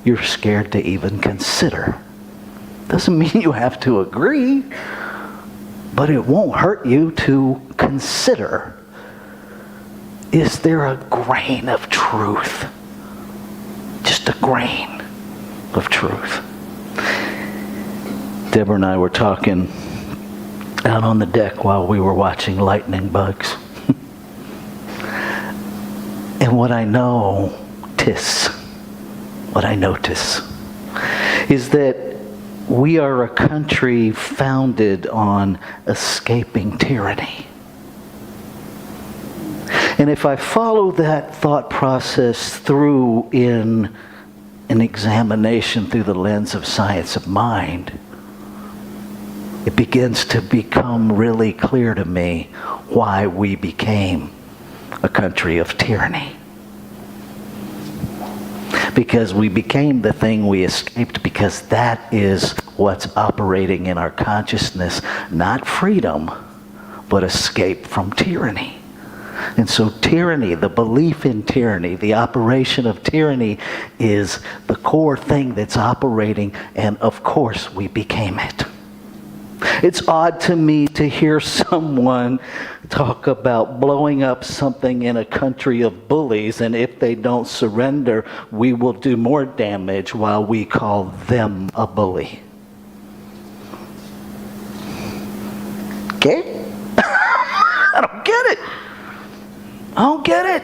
you're scared to even consider. Doesn't mean you have to agree, but it won't hurt you to consider. Is there a grain of truth? Just a grain of truth. Deborah and I were talking out on the deck while we were watching lightning bugs. And what I notice is that we are a country founded on escaping tyranny. And if I follow that thought process through in an examination through the lens of science of mind, it begins to become really clear to me why we became a country of tyranny. because we became the thing we escaped, because that is what's operating in our consciousness, not freedom, but escape from tyranny. And so tyranny, the belief in tyranny, the operation of tyranny is the core thing that's operating, and of course we became it. It's odd to me to hear someone talk about blowing up something in a country of bullies, and if they don't surrender, we will do more damage, while we call them a bully. Okay? I don't get it. I don't get it.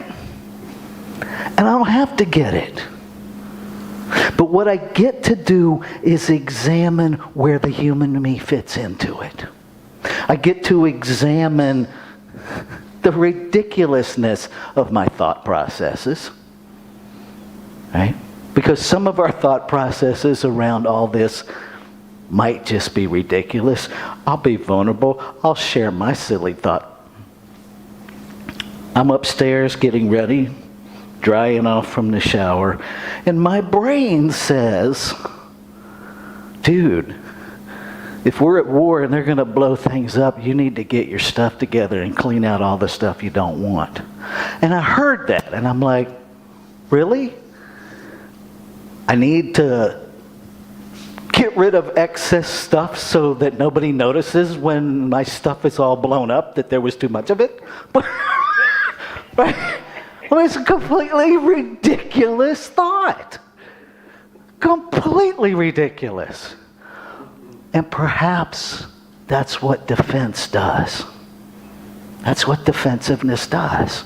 And I don't have to get it. But what I get to do is examine where the human me fits into it. I get to examine the ridiculousness of my thought processes. Right? Because some of our thought processes around all this might just be ridiculous. I'll be vulnerable. I'll share my silly thought. I'm upstairs getting ready, drying off from the shower, and my brain says, dude, if we're at war and they're going to blow things up, you need to get your stuff together and clean out all the stuff you don't want. And I heard that, and I'm like, really? I need to get rid of excess stuff so that nobody notices when my stuff is all blown up that there was too much of it? Right? I mean, it's a completely ridiculous thought. Completely ridiculous. And perhaps that's what defense does. That's what defensiveness does.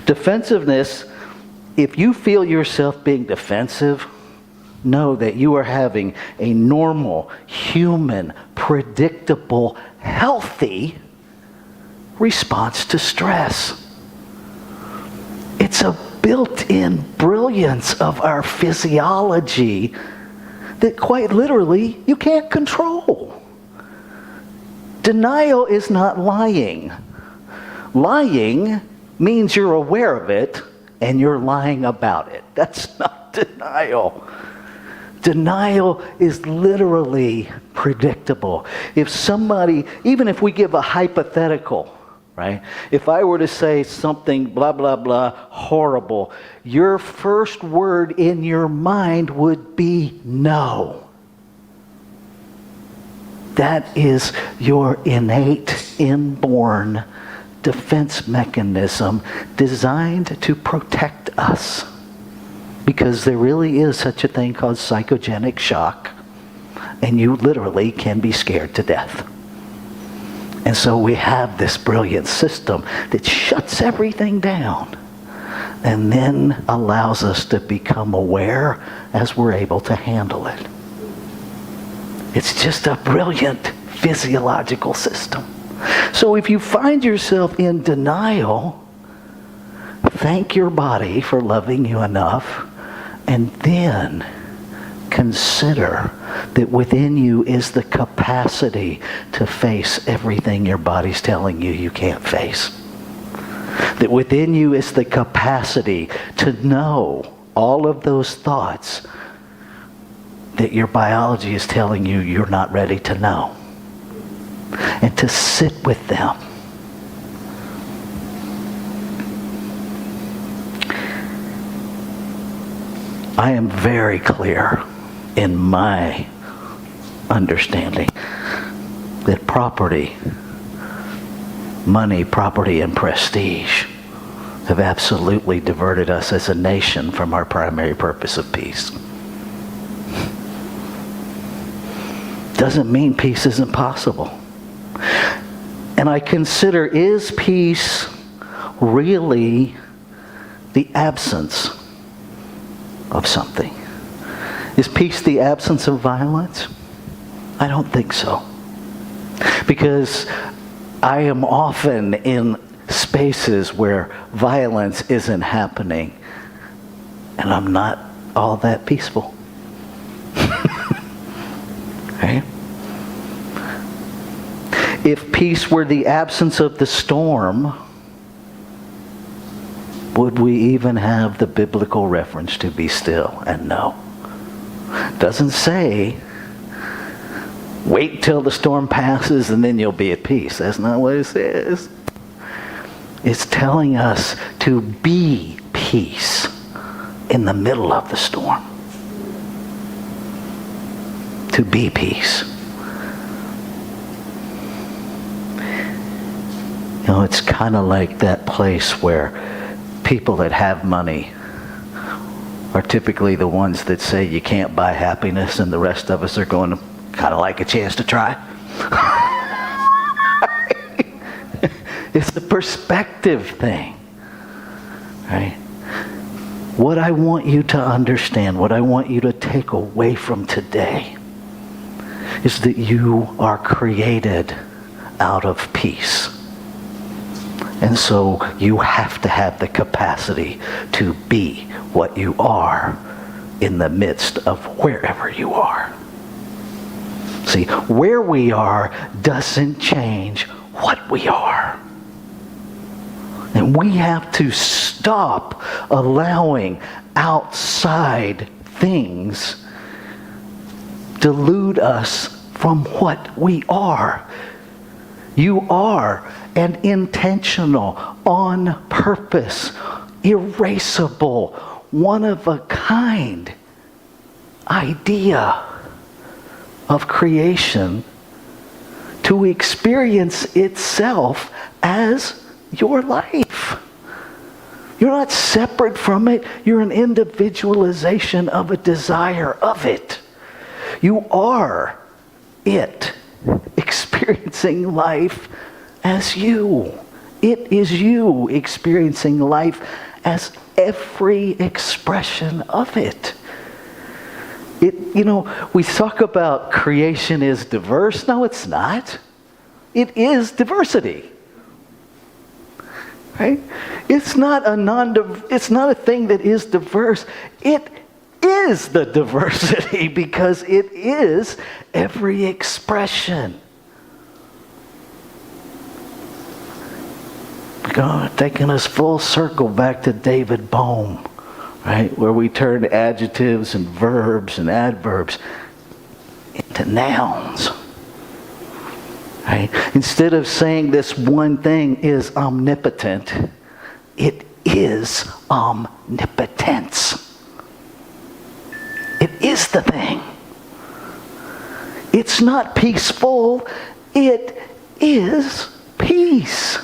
Defensiveness, if you feel yourself being defensive, know that you are having a normal, human, predictable, healthy response to stress. It's a built-in brilliance of our physiology that quite literally you can't control. Denial is not lying. Lying means you're aware of it and you're lying about it. That's not denial. Denial is literally predictable. If somebody, even if we give a hypothetical, right? If I were to say something blah, blah, blah, horrible, your first word in your mind would be no. That is your innate, inborn defense mechanism designed to protect us. Because there really is such a thing called psychogenic shock, and you literally can be scared to death. And so we have this brilliant system that shuts everything down and then allows us to become aware as we're able to handle it. It's just a brilliant physiological system. So if you find yourself in denial, thank your body for loving you enough, and then consider that within you is the capacity to face everything your body's telling you can't face. That within you is the capacity to know all of those thoughts that your biology is telling you you're not ready to know. And to sit with them. I am very clear in my understanding that property, money, property, and prestige have absolutely diverted us as a nation from our primary purpose of peace. Doesn't mean peace isn't possible. And I consider, is peace really the absence of something? Is peace the absence of violence? I don't think so. Because I am often in spaces where violence isn't happening, and I'm not all that peaceful. Right? If peace were the absence of the storm, would we even have the biblical reference to be still and know? Doesn't say, wait till the storm passes and then you'll be at peace. That's not what it says. It's telling us to be peace in the middle of the storm. To be peace. You know, it's kind of like that place where people that have money are typically the ones that say you can't buy happiness, and the rest of us are going to kind of like a chance to try. It's the perspective thing, right? What I want you to understand, what I want you to take away from today is that you are created out of peace. And so you have to have the capacity to be what you are in the midst of wherever you are. See, where we are doesn't change what we are. And we have to stop allowing outside things delude us from what we are. You are an intentional, on purpose, erasable, one-of-a-kind idea of creation to experience itself as your life. You're not separate from it. You're an individualization of a desire of it. You are it, experiencing life as you. It is you experiencing life as every expression of it. We talk about creation is diverse. No, it's not. It is diversity. Right? It's not a thing that is diverse. It is the diversity because it is every expression. Taking us full circle back to David Bohm, right? Where we turn adjectives and verbs and adverbs into nouns. Right? Instead of saying this one thing is omnipotent, it is omnipotence. It is the thing. It's not peaceful. It is peace.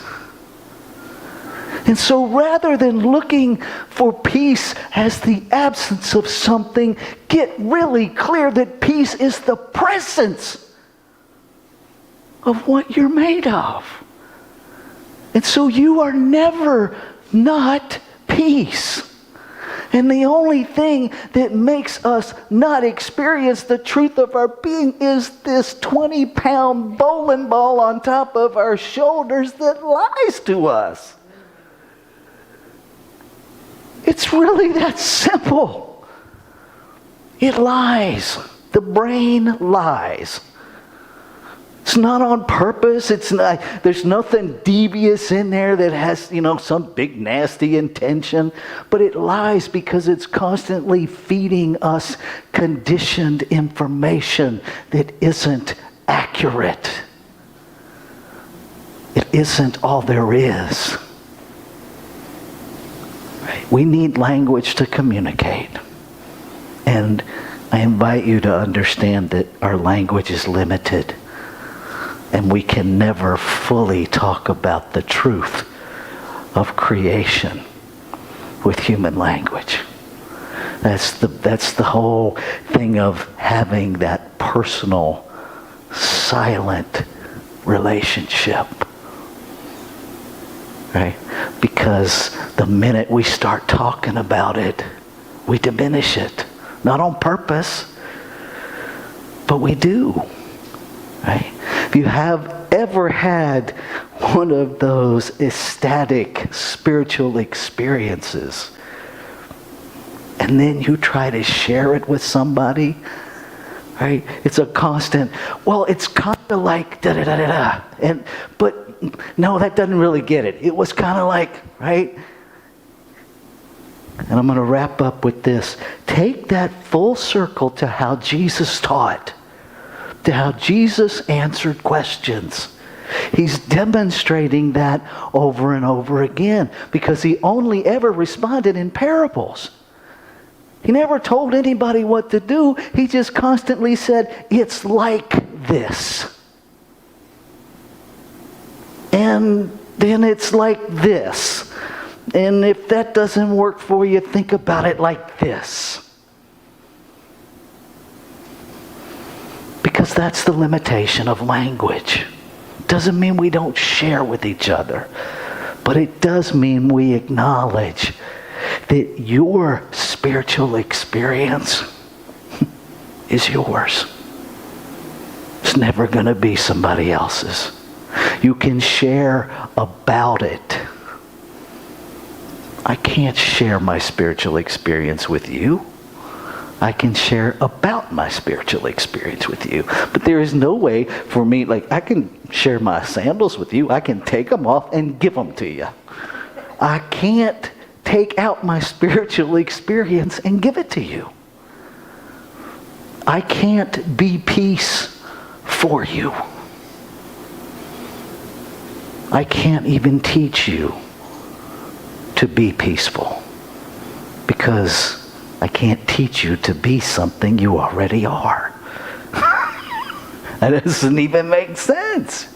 And so rather than looking for peace as the absence of something, get really clear that peace is the presence of what you're made of. And so you are never not peace. And the only thing that makes us not experience the truth of our being is this 20-pound bowling ball on top of our shoulders that lies to us. It's really that simple. It lies. The brain lies. It's not on purpose. It's not, there's nothing devious in there that has, some big nasty intention. But it lies because it's constantly feeding us conditioned information that isn't accurate. It isn't all there is. We need language to communicate. And I invite you to understand that our language is limited. And we can never fully talk about the truth of creation with human language. That's the whole thing of having that personal, silent relationship. Right? Because the minute we start talking about it, we diminish it. Not on purpose, but we do. Right? If you have ever had one of those ecstatic spiritual experiences, and then you try to share it with somebody, right? It's a constant, well, it's kind of like da-da-da-da-da. But no, that doesn't really get it. It was kind of like, right? And I'm going to wrap up with this. Take that full circle to how Jesus taught, to how Jesus answered questions. He's demonstrating that over and over again because he only ever responded in parables. He never told anybody what to do. He just constantly said, it's like this. And then it's like this. And if that doesn't work for you, think about it like this. Because that's the limitation of language. Doesn't mean we don't share with each other. But it does mean we acknowledge that your spiritual experience is yours. It's never going to be somebody else's. You can share about it. I can't share my spiritual experience with you. I can share about my spiritual experience with you. But there is no way for me, like I can share my sandals with you. I can take them off and give them to you. I can't take out my spiritual experience and give it to you. I can't be peace for you. I can't even teach you to be peaceful because I can't teach you to be something you already are. That doesn't even make sense.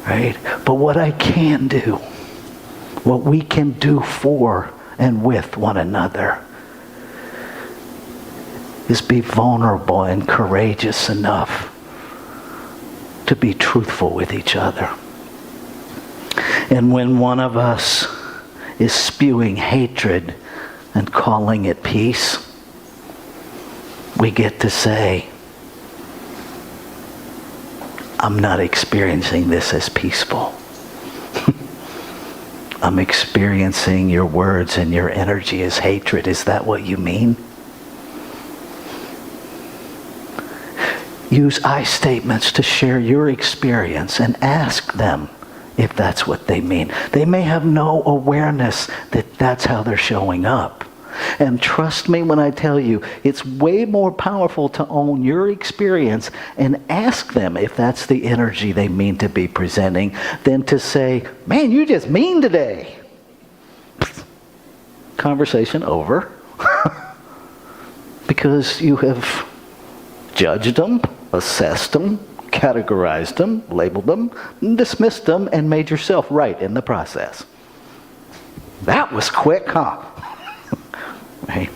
Right? But what I can do, what we can do for and with one another, is be vulnerable and courageous enough to be truthful with each other. And when one of us is spewing hatred and calling it peace, we get to say, I'm not experiencing this as peaceful. I'm experiencing your words and your energy as hatred. Is that what you mean? Use I statements to share your experience and ask them if that's what they mean. They may have no awareness that that's how they're showing up. And trust me when I tell you, it's way more powerful to own your experience and ask them if that's the energy they mean to be presenting than to say, man, you just mean today. Conversation over. Because you have judged them, assessed them, categorized them, labeled them, dismissed them, and made yourself right in the process. That was quick, huh? Right?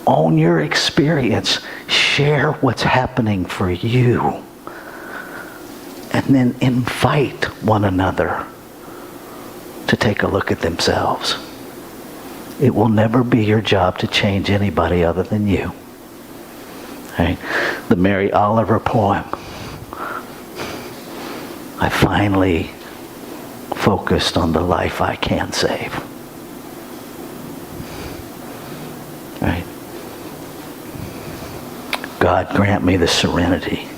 Own your experience. Share what's happening for you. And then invite one another to take a look at themselves. It will never be your job to change anybody other than you. Right? The Mary Oliver poem. I finally focused on the life I can save. Right? God grant me the serenity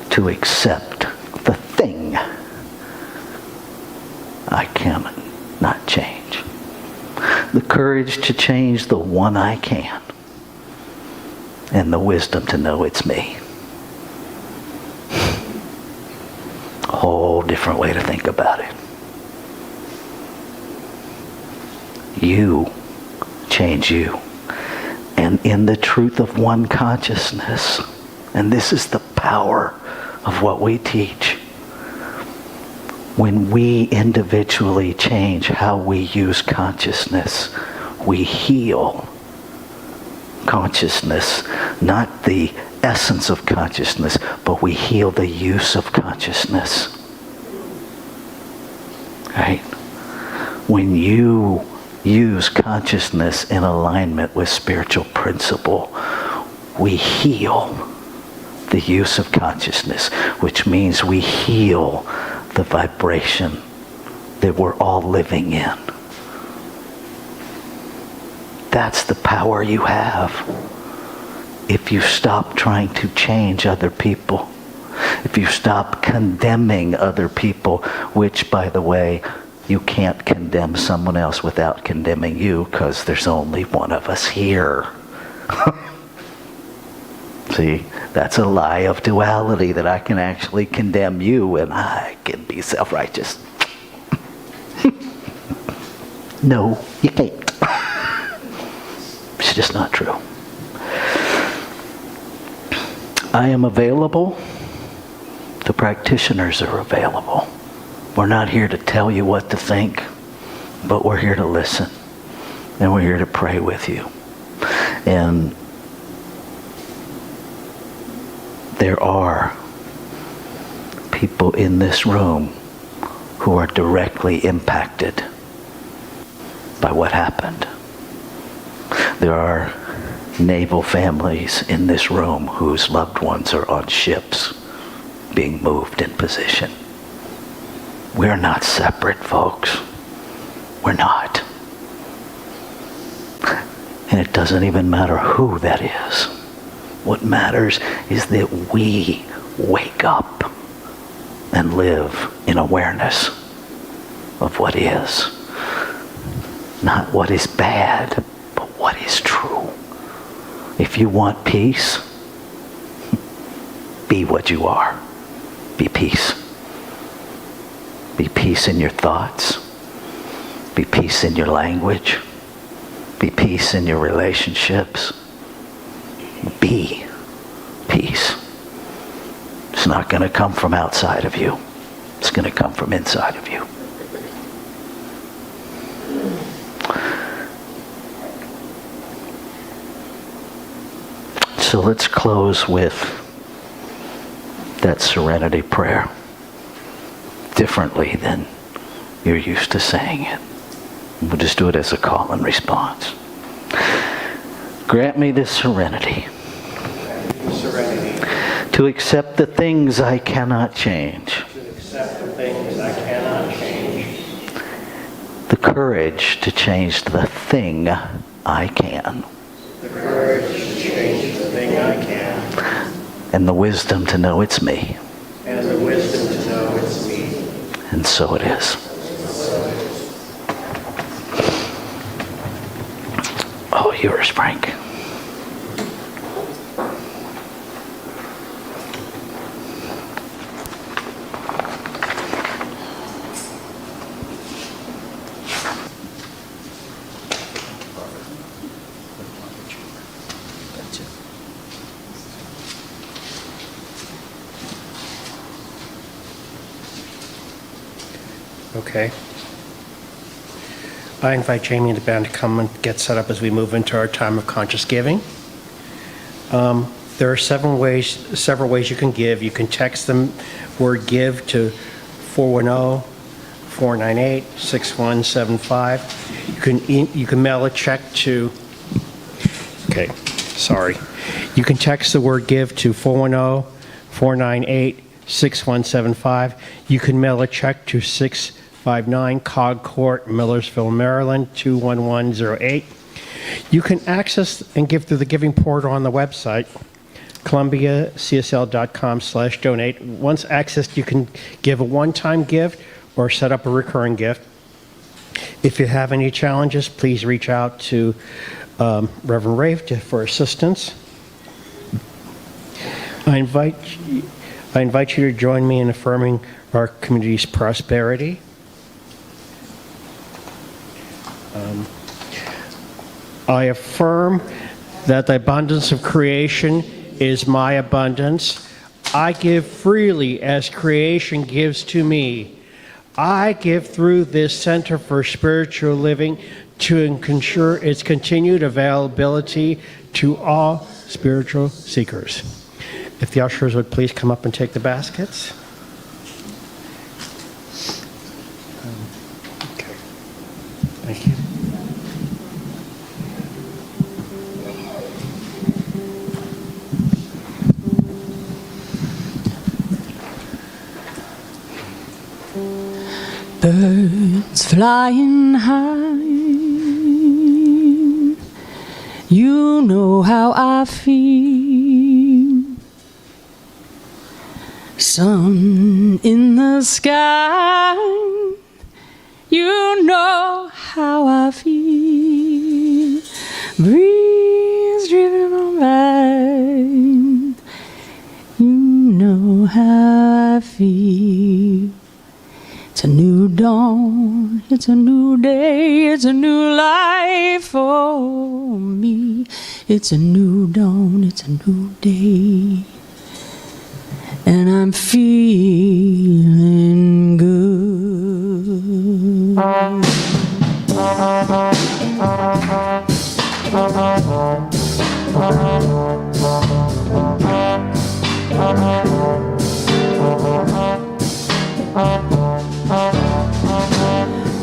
to accept the thing I cannot change. The courage to change the one I can. And the wisdom to know it's me. A whole different way to think about it. You change you. And in the truth of one consciousness, and this is the power of what we teach, when we individually change how we use consciousness, we heal consciousness, not the essence of consciousness, but we heal the use of consciousness. Right? When you use consciousness in alignment with spiritual principle, we heal the use of consciousness, which means we heal the vibration that we're all living in. That's the power you have if you stop trying to change other people. If you stop condemning other people, which, by the way, You can't condemn someone else without condemning you, because there's only one of us here. See, that's a lie of duality, that I can actually condemn you and I can be self-righteous. No, you can't. It's just not true. I am available. The practitioners are available. We're not here to tell you what to think, but we're here to listen. And we're here to pray with you. And there are people in this room who are directly impacted by what happened. There are naval families in this room whose loved ones are on ships being moved in position. We're not separate, folks. We're not. And it doesn't even matter who that is. What matters is that we wake up and live in awareness of what is. Not what is bad, but what is true. If you want peace, be what you are. Be peace. Be peace in your thoughts. Be peace in your language. Be peace in your relationships. Be peace. It's not going to come from outside of you. It's going to come from inside of you. So let's close with that serenity prayer, differently than you're used to saying it. We'll just do it as a call and response. Grant me this serenity to accept the things I cannot change, the courage to change the thing I can, and the wisdom to know it's me. And so it is. Oh, yours, Frank. Okay. I invite Jamie and the band to come and get set up as we move into our time of conscious giving. There are several ways you can give. You can text the word give to 410-498-6175. You can mail a check to, You can text the word give to 410-498-6175. You can mail a check to 659 Cog Court, Millersville, Maryland, 21108. You can access and give through the giving portal on the website, columbiacsl.com/donate. Once accessed, you can give a one-time gift or set up a recurring gift. If you have any challenges, please reach out to Reverend Rafe for assistance. I invite you to join me in affirming our community's prosperity. I affirm that the abundance of creation is my abundance. I give freely as creation gives to me. I give through this Center for Spiritual Living to ensure its continued availability to all spiritual seekers. If the ushers would please come up and take the baskets. Okay. Thank you. Birds flying high, you know how I feel. Sun in the sky, You know how I feel. Breeze driven on by. You know how I feel. It's a new dawn, it's a new day, it's a new life for me. It's a new dawn, it's a new day, and I'm feeling good.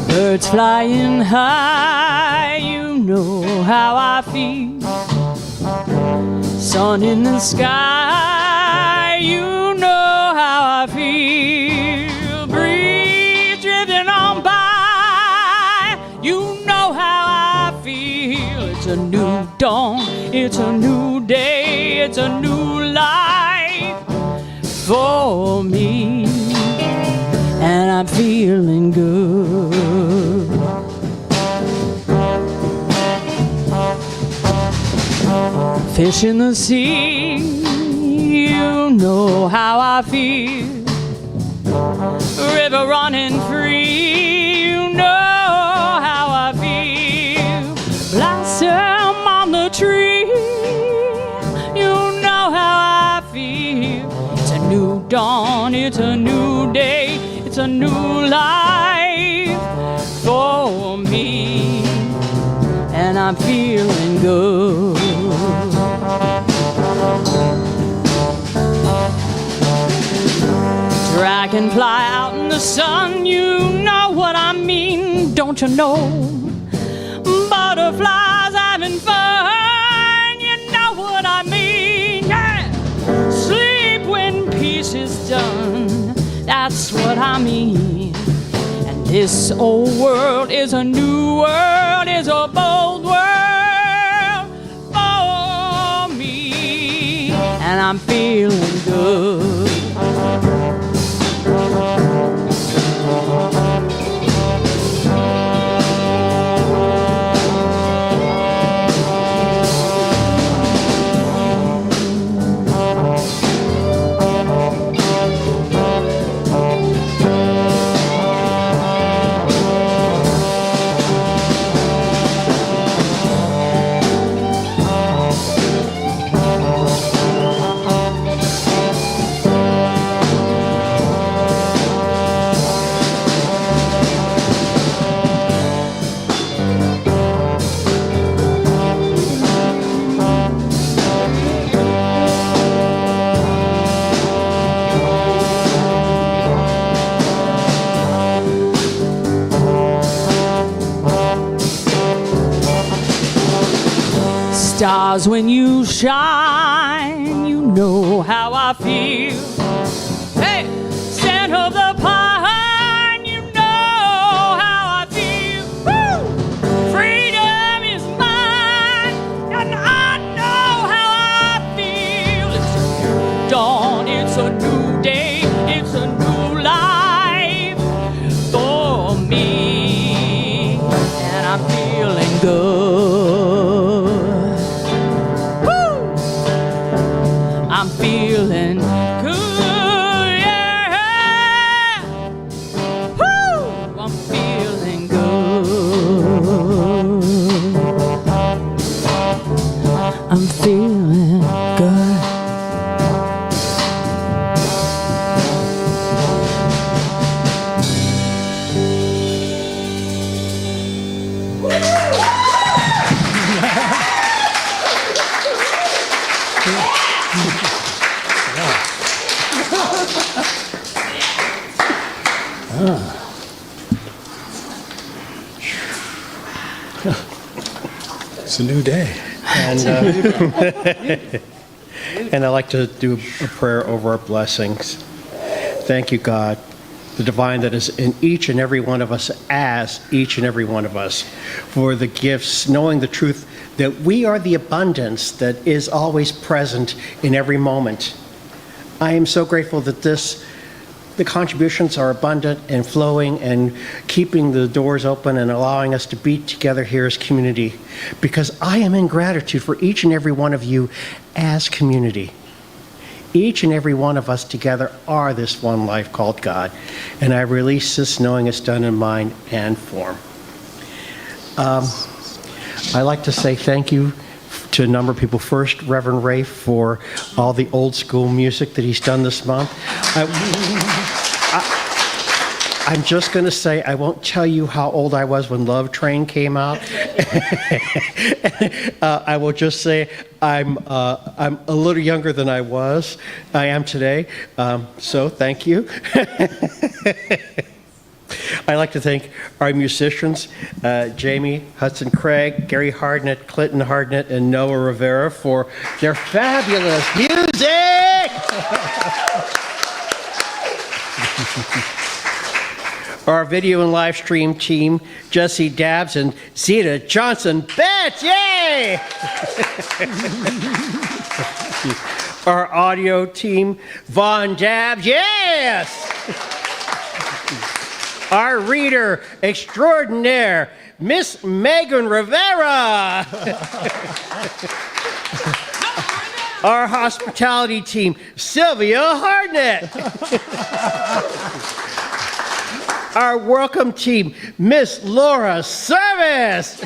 Birds flying high, you know how I feel. Sun in the sky, you know how I feel. Breeze drifting on by, you know how I feel. It's a new dawn, it's a new day, it's a new life for me, and I'm feeling good. Fish in the sea, you know how I feel. River running free, you know how I feel. Blossom on the tree, you know how I feel. It's a new dawn, it's a new day, it's a new life for me, and I'm feeling good. Dragonfly out in the sun, you know what I mean, don't you know? Butterflies having fun, you know what I mean, yeah! Sleep when peace is done, that's what I mean. And this old world is a new world, is a bold world for me, and I'm feeling good. Stars, when you shine, you know how I feel. Hey, scent of the pine, you know how I feel. Woo! Freedom is mine, and I know how I feel. It's a new dawn, it's a new day, it's a new life for me, and I'm feeling good. I'm feeling good, yeah. Woo! I'm feeling good. I'm feeling good. It's a new day. And, and I'd like to do a prayer over our blessings. Thank you, God, the divine that is in each and every one of us, as each and every one of us, for the gifts, knowing the truth that we are the abundance that is always present in every moment. I am so grateful that this the contributions are abundant and flowing and keeping the doors open and allowing us to be together here as community, because I am in gratitude for each and every one of you as community. Each and every one of us together are this one life called God, and I release this knowing it's done in mind and form. I'd like to say thank you to a number of people. First, Reverend Rafe, for all the old school music that he's done this month. I'm just going to say, I won't tell you how old I was when Love Train came out. I will just say I'm a little younger than I am today. So thank you. I'd like to thank our musicians, Jamie Hudson Craig, Gary Hardnett, Clinton Hardnett, and Noah Rivera, for their fabulous music. Our video and live stream team, Jesse Dabbs and Zeta Johnson Betts, yay! Our audio team, Vaughn Dabbs, yes! Our reader extraordinaire, Miss Megan Rivera. Our hospitality team, Sylvia Hardnett. Our welcome team, Miss Laura Service.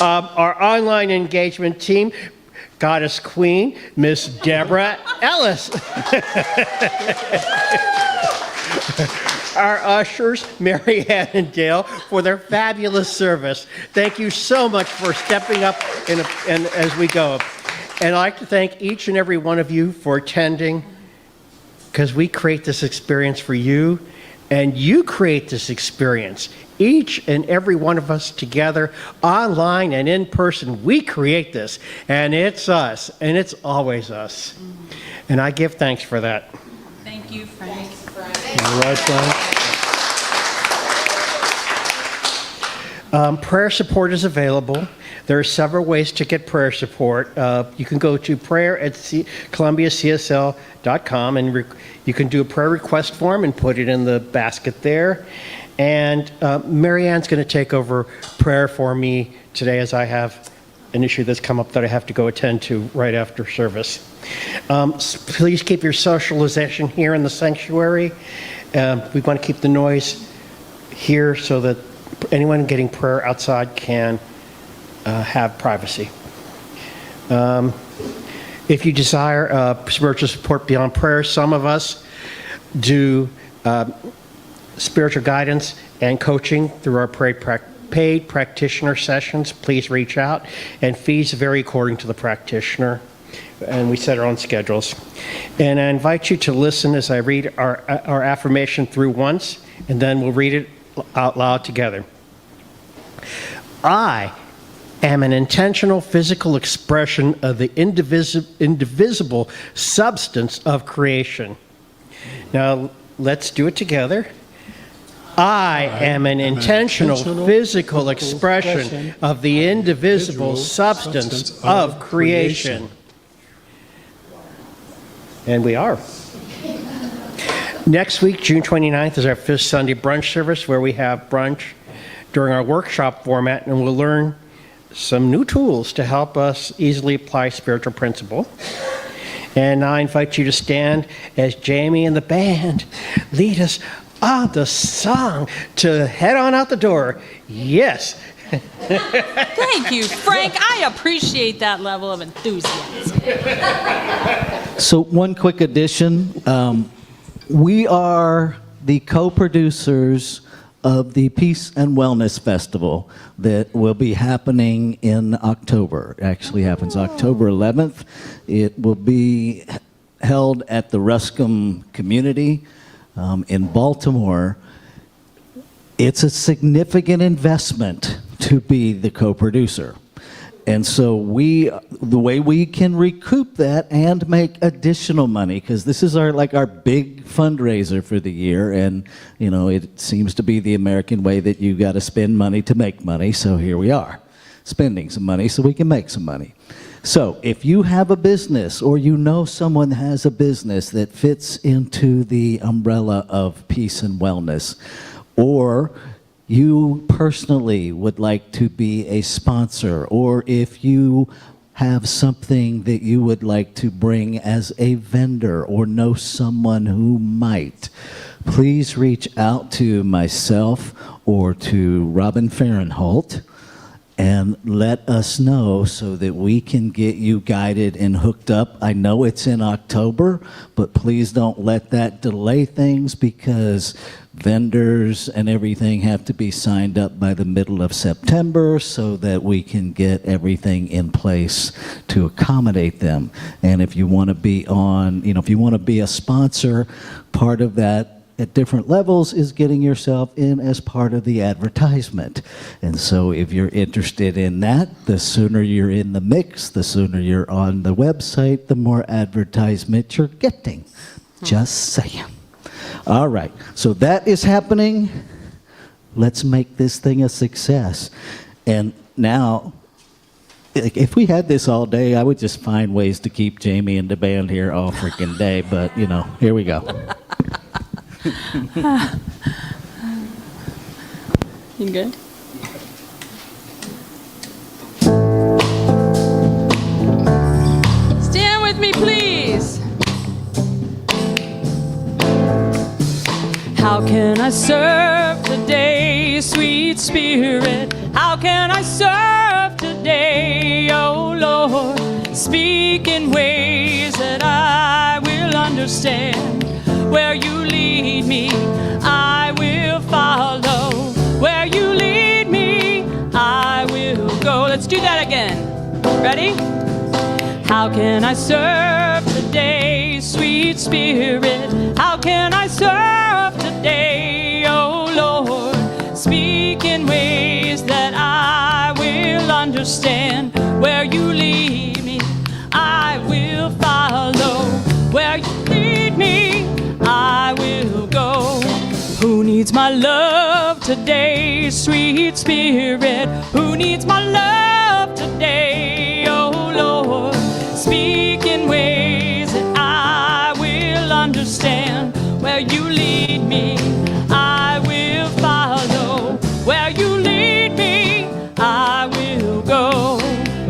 Our online engagement team, Goddess Queen, Miss Deborah Ellis. Our ushers, Mary Ann and Dale, for their fabulous service. Thank you so much for stepping up and as we go. And I'd like to thank each and every one of you for attending, because we create this experience for you, and you create this experience. Each and every one of us together, online and in person, we create this, and it's us, and it's always us. And I give thanks for that. Thank you, Frank. All right, Frank. Prayer support is available. There are several ways to get prayer support. You can go to prayer@columbiacsl.com, and you can do a prayer request form and put it in the basket there. And Mary Ann's going to take over prayer for me today, as I have an issue that's come up that I have to go attend to right after service. Please keep your socialization here in the sanctuary. We want to keep the noise here so that anyone getting prayer outside can have privacy. If you desire spiritual support beyond prayer, some of us do spiritual guidance and coaching through our paid practitioner sessions. Please reach out, and fees vary according to the practitioner, and we set our own schedules. And I invite you to listen as I read our affirmation through once, and then we'll read it out loud together. I am an intentional physical expression of the indivisible substance of creation. Now, let's do it together. I am an intentional physical expression of the indivisible substance of creation. And we are. Next week, June 29th, is our fifth Sunday brunch service, where we have brunch during our workshop format, and we'll learn some new tools to help us easily apply spiritual principle. And I invite you to stand as Jamie and the band lead us on the song to head on out the door. Yes. Thank you, Frank. I appreciate that level of enthusiasm. So one quick addition. We are the co-producers of the Peace and Wellness Festival that will be happening in October. It actually happens October 11th. It will be held at the Ruscombe Community in Baltimore. It's a significant investment to be the co-producer. And so the way we can recoup that and make additional money, because this is our big fundraiser for the year, and it seems to be the American way that you got to spend money to make money. So here we are, spending some money so we can make some money. So if you have a business or you know someone has a business that fits into the umbrella of peace and wellness, or you personally would like to be a sponsor, or if you have something that you would like to bring as a vendor or know someone who might, please reach out to myself or to Robin Fahrenholt and let us know so that we can get you guided and hooked up. I know it's in October, but please don't let that delay things, because vendors and everything have to be signed up by the middle of September so that we can get everything in place to accommodate them. And if you want to be on, if you want to be a sponsor, part of that at different levels is getting yourself in as part of the advertisement. And so if you're interested in that, the sooner you're in the mix, the sooner you're on the website, the more advertisement you're getting. Just saying. All right, so that is happening. Let's make this thing a success. And now, if we had this all day, I would just find ways to keep Jamie and the band here all freaking day, but here we go. You good? Stand with me, please. How can I serve today, sweet spirit? How can I serve today, oh Lord? Speak in ways that I will understand. Where you lead me, I will follow. Where you lead me, I will go. Let's do that again. Ready? How can I serve today, sweet spirit? How can I serve today, oh Lord? Speak in ways that I will understand. Where you lead me, I will follow. Where you lead me, I will go. Who needs my love today, sweet spirit? Who needs my love today, oh Lord? Speak in ways that I will understand. Where you lead me, I will follow. Where you lead me, I will go.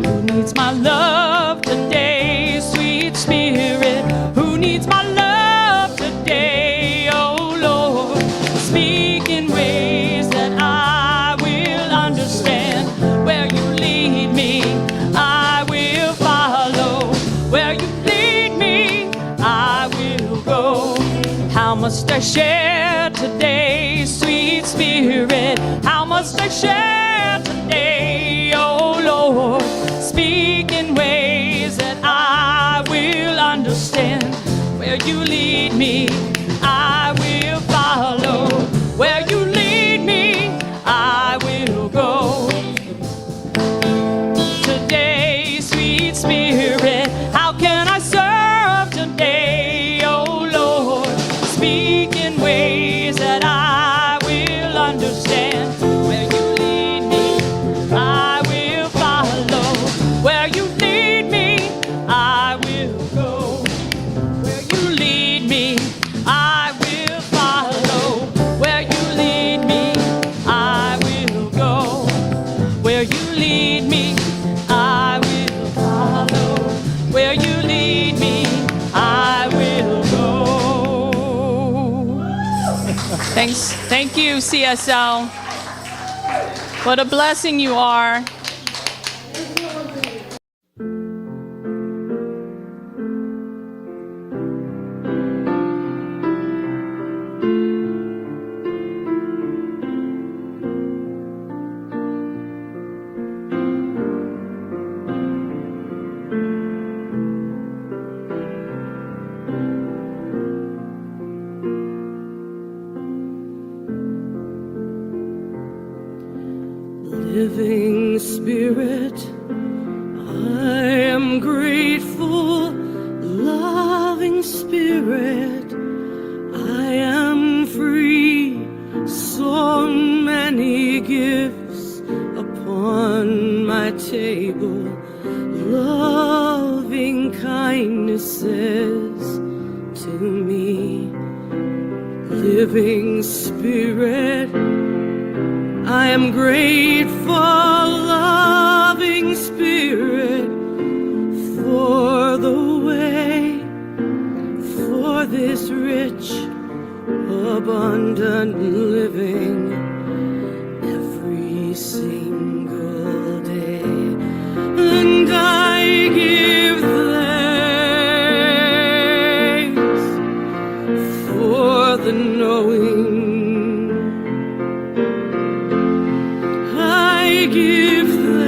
Who needs my love today, sweet spirit? Who needs my love today, oh Lord? Speak in ways that I will understand. Where you lead me, I will follow. Where you lead me, I will go. How must I share today, sweet spirit? How must I share today, oh Lord? Speak in ways that I will understand. Where you lead me, I will follow. Where you lead me, I will go. Today, sweet spirit, how can I serve today, oh Lord? Speak in ways that I will understand. Where you lead me, I will follow. Where you lead me, I will go. Where you lead me, I will follow. Where you lead me, I will go. Where you lead me, I will follow. Where you lead me, I will go. Thanks. Thank you, CSL. What a blessing you are. Living Spirit, I am grateful. Loving Spirit, I am free. So many gifts upon my table. loving kindnesses to me. Living Spirit, I am grateful, loving Spirit, for the way, for this rich, abundant living every single day. And I give thanks for the knowing. I give thanks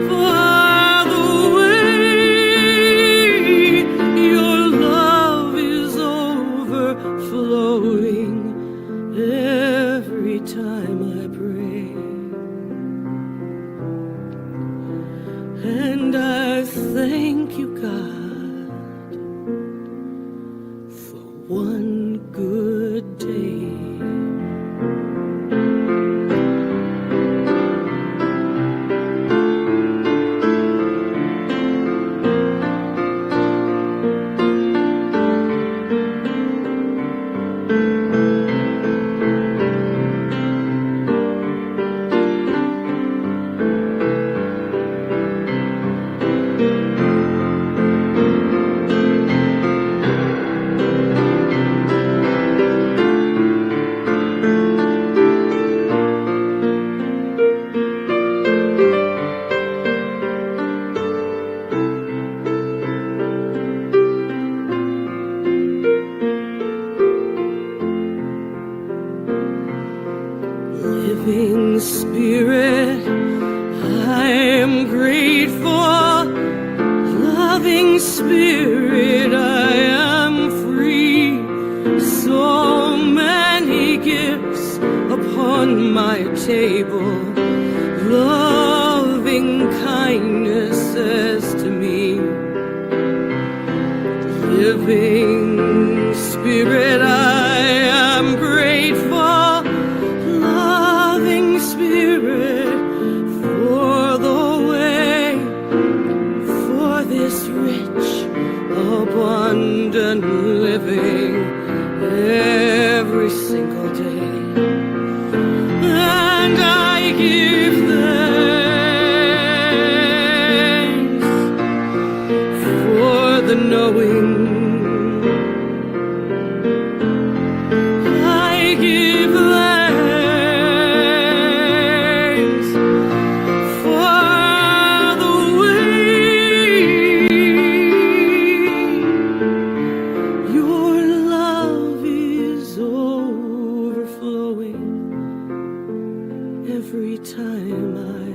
for the way your love is overflowing every time I pray. And I thank you, God, for one good day. Living Spirit, I am grateful. Loving Spirit, I am free. So many gifts upon my table. Loving kindness says to me. Living Spirit, I am grateful. Loving Spirit, for the way, for this rich, abundant living every single day. And I give thanks for the knowing. I give thanks for the way your love is overflowing every time I